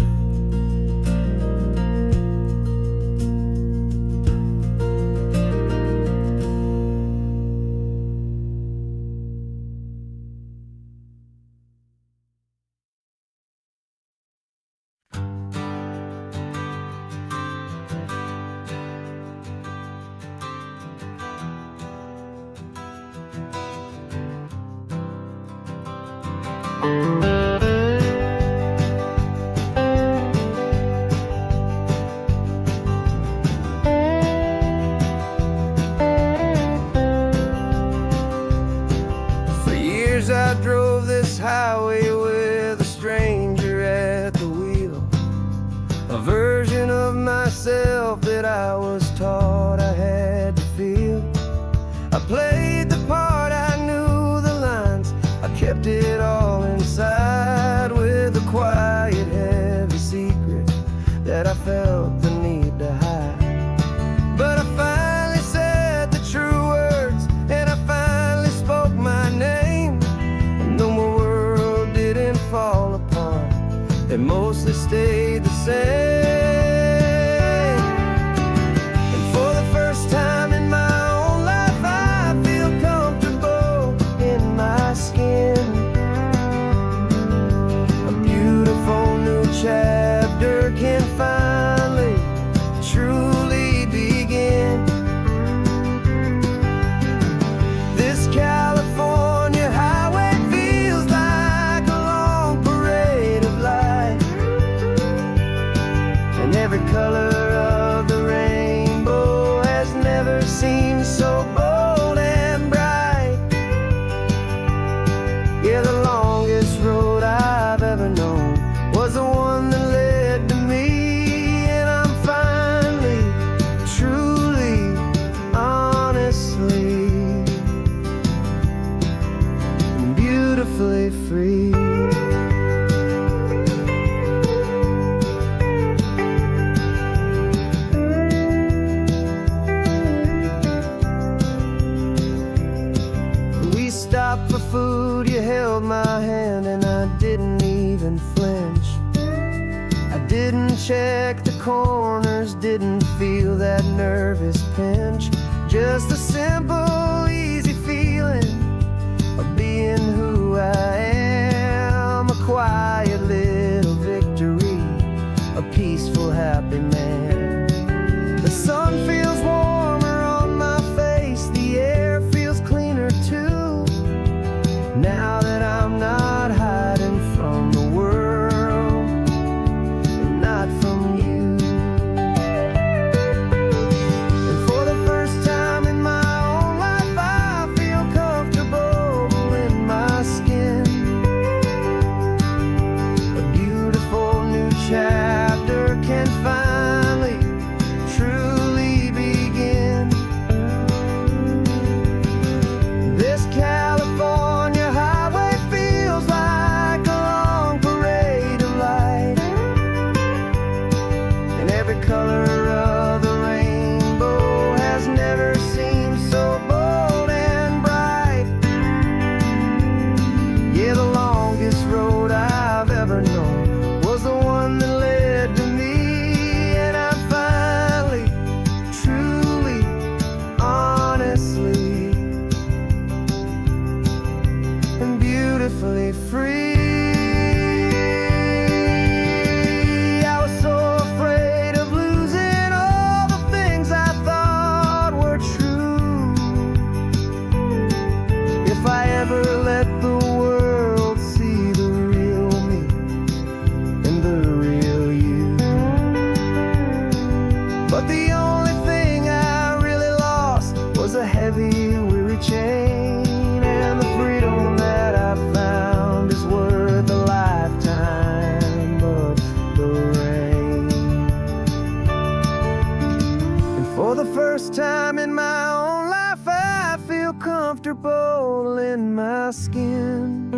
For years I drove this highway with a stranger at the wheel, a version of myself that I was taught I had to feel. I played the part, I knew the lines, I kept it all inside with a quiet, heavy secret that I felt the need to hide. But I finally said the true words, and I finally spoke my name, and though my world didn't fall apart, it mostly stayed the same. And for the first time in my own life, I feel comfortable in my skin. A beautiful new chapter can finally truly begin. This California highway feels like a long parade of light, and every color of the rainbow has never seemed so bold and bright. Yeah, the longest road I've ever known was the one that led to me, and I'm finally, truly, honestly, beautifully free. We stopped for food, you held my hand, and I didn't even flinch. I didn't check the corners, didn't feel that nervous pinch. Just a simple, easy feeling of being who I am. A quiet little victory, a peaceful, happy man. The sun feels warmer on my face, the air feels cleaner too, now that I'm not hiding from the world. never let the world see the real me and the real you. But the only thing I really lost was a heavy, weary chain, and the freedom that I found is worth a lifetime of the rain. And for the first time in my own life, I feel comfortable in my skin.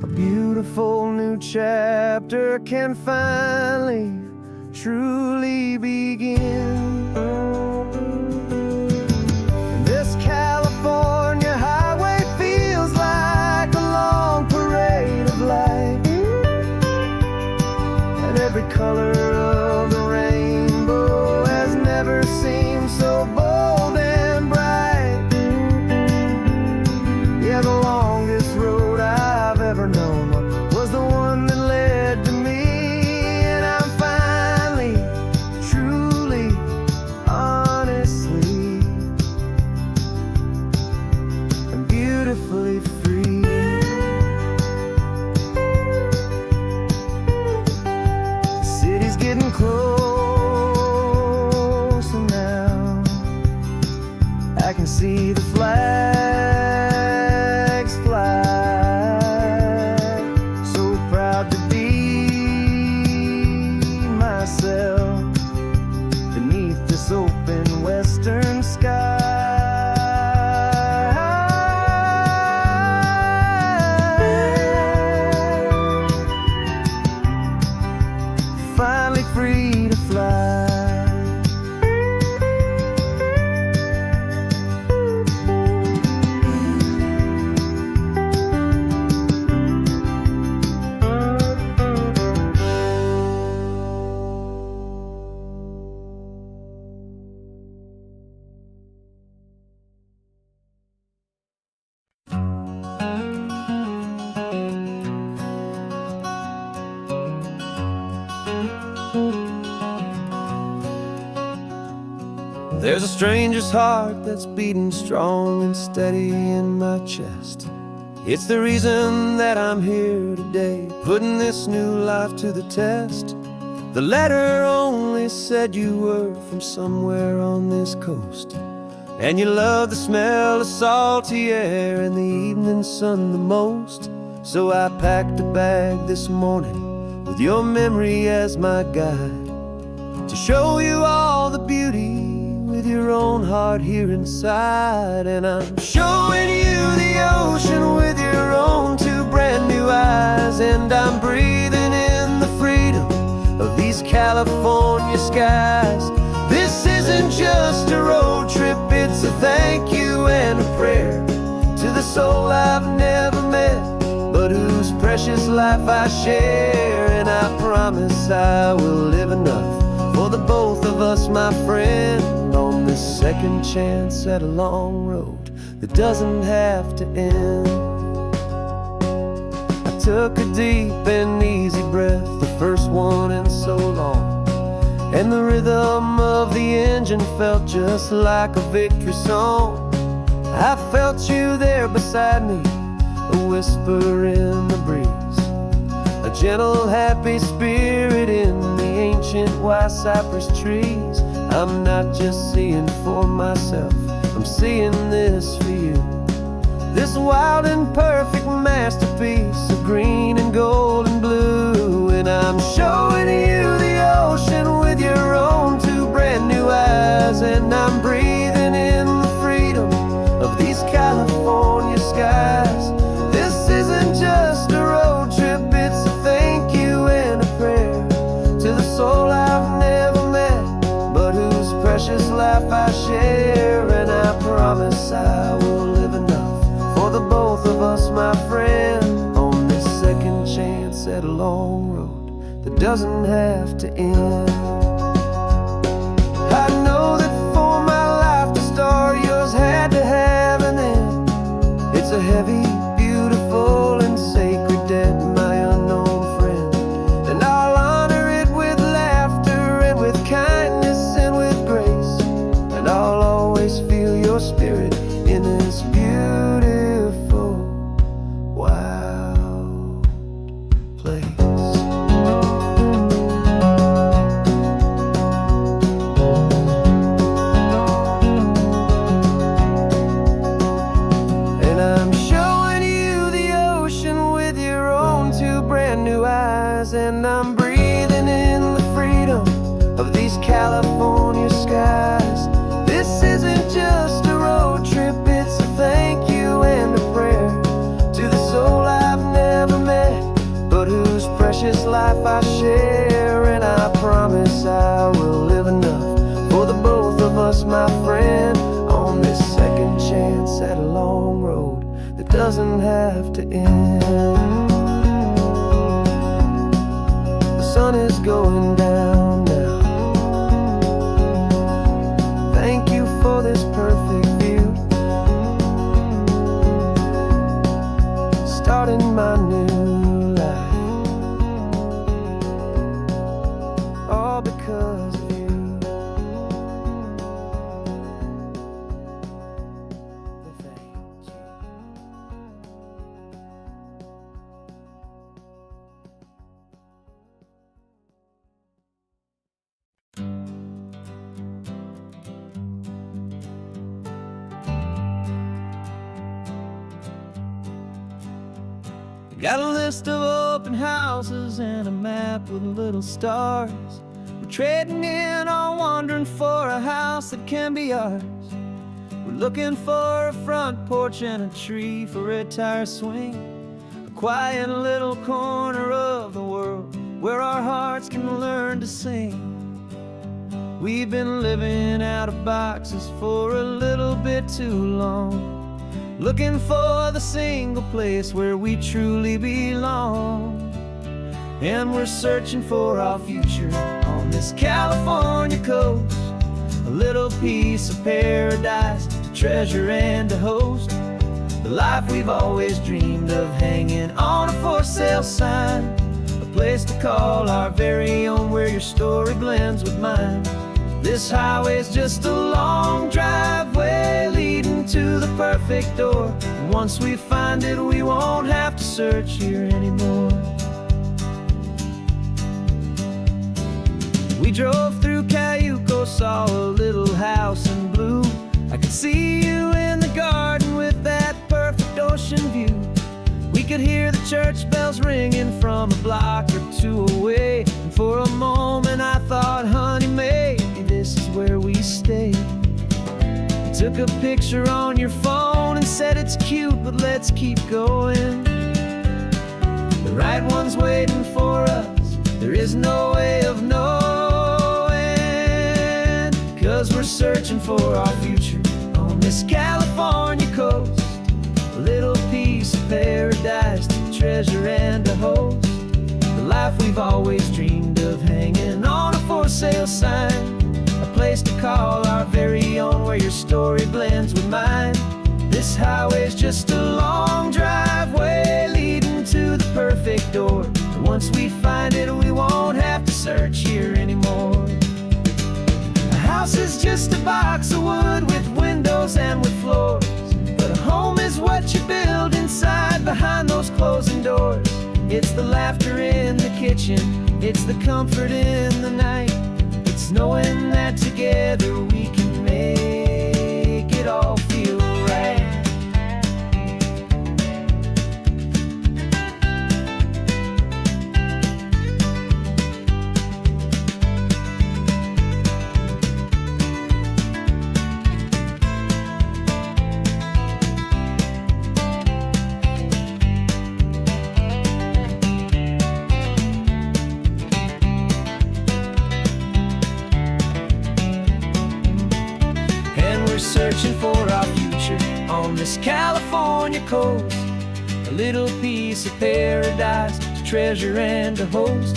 A beautiful new chapter can finally, truly begin. And this California highway feels like a long parade of light, and every color of the rainbow has never seemed so bold and bright. Yeah, the longest road I've ever known was the one that led to me, and I'm finally, truly, honestly, and beautifully free. The city's getting closer now. I can see the flags fly. So proud to be myself beneath this open western sky. Finally free to fly. There's a stranger's heart that's beating strong and steady in my chest. It's the reason that I'm here today, putting this new life to the test. The letter only said you were from somewhere on this coast, and you love the smell of salty air and the evening sun the most. So I packed a bag this morning with your memory as my guide, to show you all the beauty with your own heart here inside. And I'm showing you the ocean with your own two brand new eyes, and I'm breathing in the freedom of these California skies. This isn't just a road trip, it's a thank you and a prayer to the soul I've never met, but whose precious life I share. And I promise I will live enough for the both of us, my friend, on this second chance at a long road that doesn't have to end. I took a deep and easy breath, the first one in so long, and the rhythm of the engine felt just like a victory song. I felt you there beside me, a whisper in the breeze, a gentle, happy spirit in the ancient white cypress trees. I'm not just seeing for myself, I'm seeing this for you. This wild and perfect masterpiece of green and gold and blue. And I'm showing you the ocean with your own two brand new eyes, and I'm breathing in the freedom of these California skies. This isn't just a road trip, it's a thank you and a prayer to the soul I've never met, but whose precious life I share. And I promise I will live enough for the both of us, my friend, on this second chance at a long road that doesn't have to end. I know that for my life to start, yours had to have an end. It's a heavy, beautiful, and sacred debt, my unknown friend, and I'll honor it with laughter and with kindness and with grace, and I'll always feel your spirit in this beauty have to end. The sun is going down now. Thank you for this perfect view. Starting my new life, all because of you. Thank you. Got a list of open houses and a map with little stars. We're trading in on wandering for a house that can be ours. We're looking for a front porch and a tree for a tire swing, a quiet little corner of the world where our hearts can learn to sing. We've been living out of boxes for a little bit too long, looking for the single place where we truly belong. And we're searching for our future on this California coast, a little piece of paradise to treasure and to host, the life we've always dreamed of hanging on a for sale sign, a place to call our very own where your story blends with mine. This highway's just a long driveway leading to the perfect door. And once we find it, we won't have to search here anymore. We drove through Cayuco, saw a little house in blue. I could see you in the garden with that perfect ocean view. We could hear the church bells ringing from a block or two away. And for a moment I thought, honey, maybe this is where we stay. You took a picture on your phone and said it's cute, but let's keep going. The right one's waiting for us, there is no way of knowing, 'cause we're searching for our future on this California coast, a little piece of paradise to treasure and to host, the life we've always dreamed of hanging on a for sale sign, a place to call our very own where your story blends with mine. This highway's just a long driveway leading to the perfect door. And once we find it, we won't have to search here anymore. A house is just a box of wood with windows and with floors, but a home is what you build inside behind those closing doors. It's the laughter in the kitchen, it's the comfort in the night, it's knowing that together we can make it all feel right. Searching for our future on this California coast, a little piece of paradise to treasure and to host,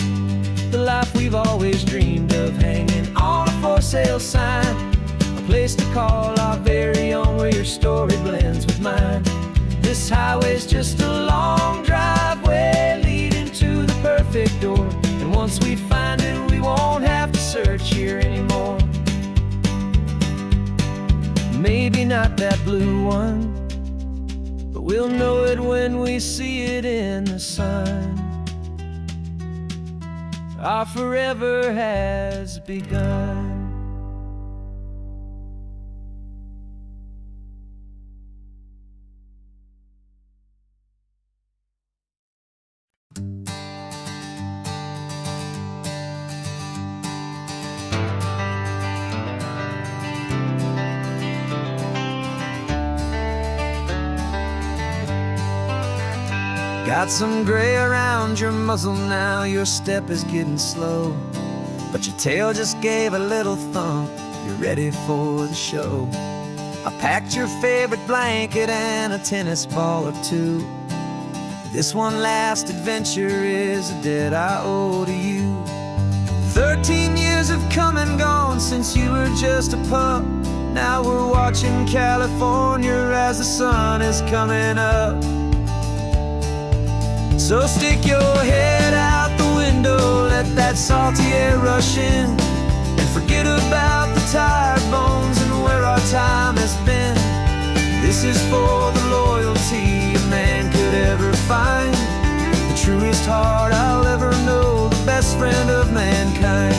the life we've always dreamed of hanging on a for sale sign, a place to call our very own where your story blends with mine. This highway's just a long driveway leading to the perfect door, and once we find it, we won't have to search here anymore. Maybe not that blue one, but we'll know it when we see it in the sun. Our forever has begun. Got some gray around your muzzle now, your step is getting slow, but your tail just gave a little thump, you're ready for the show. I packed your favorite blanket and a tennis ball or two, This one last adventure is a debt I owe to you. 13 years have come and gone since you were just a pup. Now we're watching California as the sun is coming up. So stick your head out the window, let that salty air rush in, and forget about the tired bones and where our time has been. This is for the loyalty a man could ever find, the truest heart I'll ever know, the best friend of mankind.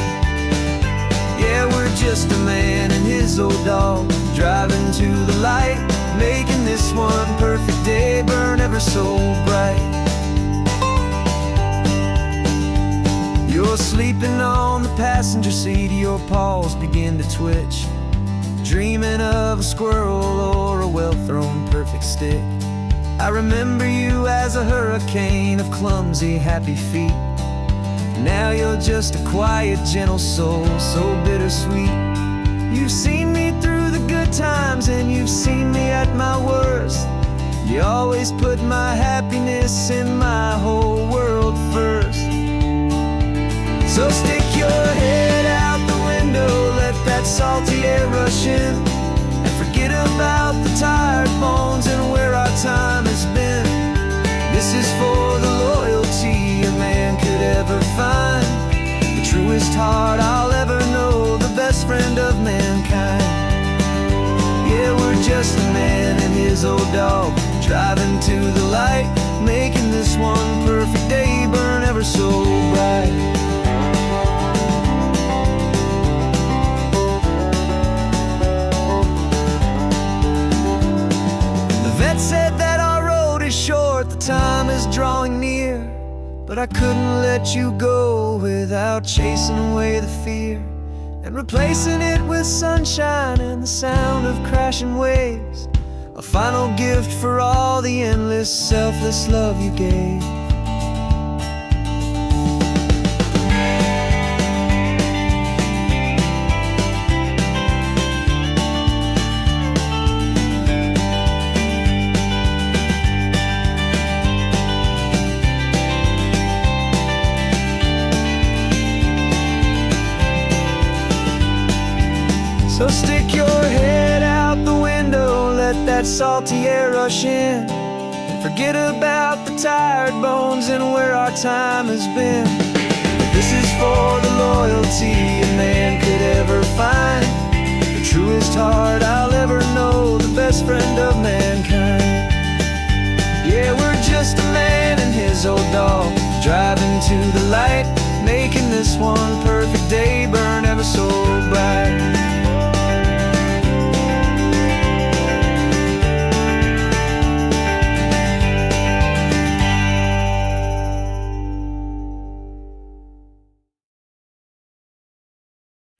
Yeah, we're just a man and his old dog, driving to the light, making this one perfect day burn ever so bright. You're sleeping on the passenger seat, your paws begin to twitch, dreaming of a squirrel or a well-thrown perfect stick. I remember you as a hurricane of clumsy, happy feet. Now you're just a quiet, gentle soul, so bittersweet. You've seen me through the good times and you've seen me at my worst. You always put my happiness in my whole world first. So stick your head out the window, let that salty air rush in, and forget about the tired bones and where our time has been. This is for the loyalty a man could ever find, the truest heart I'll ever know, the best friend of mankind. Yeah, we're just a man and his old dog, driving to the light, making this one perfect day burn ever so bright. Said that our road is short, the time is drawing near, but I couldn't let you go without chasing away the fear and replacing it with sunshine and the sound of crashing waves, a final gift for all the endless, selfless love you gave. So stick your head out the window, let that salty air rush in, and forget about the tired bones and where our time has been. This is for the loyalty a man could ever find, the truest heart I'll ever know, the best friend of mankind. Yeah, we're just a man and his old dog, driving to the light, making this one perfect day burn ever so bright.